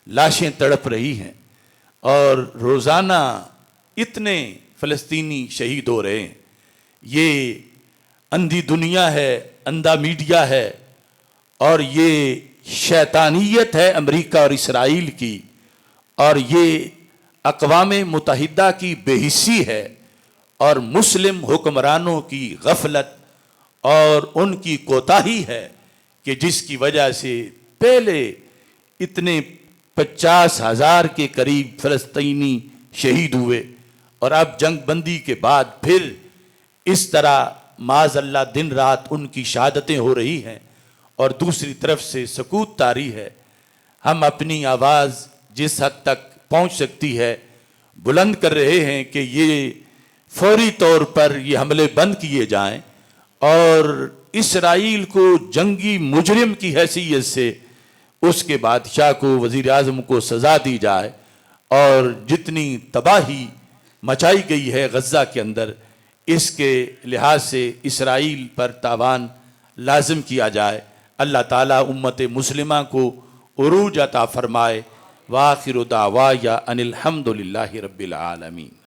لاشیں تڑپ رہی ہیں، اور روزانہ اتنے فلسطینی شہید ہو رہے ہیں۔ یہ اندھی دنیا ہے، اندھا میڈیا ہے، اور یہ شیطانیت ہے امریکہ اور اسرائیل کی، اور یہ اقوام متحدہ کی بے حسی ہے، اور مسلم حکمرانوں کی غفلت اور ان کی کوتاہی ہے کہ جس کی وجہ سے پہلے اتنے 50,000 کے قریب فلسطینی شہید ہوئے، اور اب جنگ بندی کے بعد پھر اس طرح معاذ اللہ دن رات ان کی شہادتیں ہو رہی ہیں، اور دوسری طرف سے سکوت طاری ہے۔ ہم اپنی آواز جس حد تک پہنچ سکتی ہے بلند کر رہے ہیں کہ یہ فوری طور پر یہ حملے بند کیے جائیں، اور اسرائیل کو جنگی مجرم کی حیثیت سے اس کے بادشاہ کو، وزیر اعظم کو سزا دی جائے، اور جتنی تباہی مچائی گئی ہے غزہ کے اندر اس کے لحاظ سے اسرائیل پر تاوان لازم کیا جائے۔ اللہ تعالیٰ امت مسلمہ کو عروج عطا فرمائے۔ وآخر دعوایا ان الحمد للہ رب العالمین۔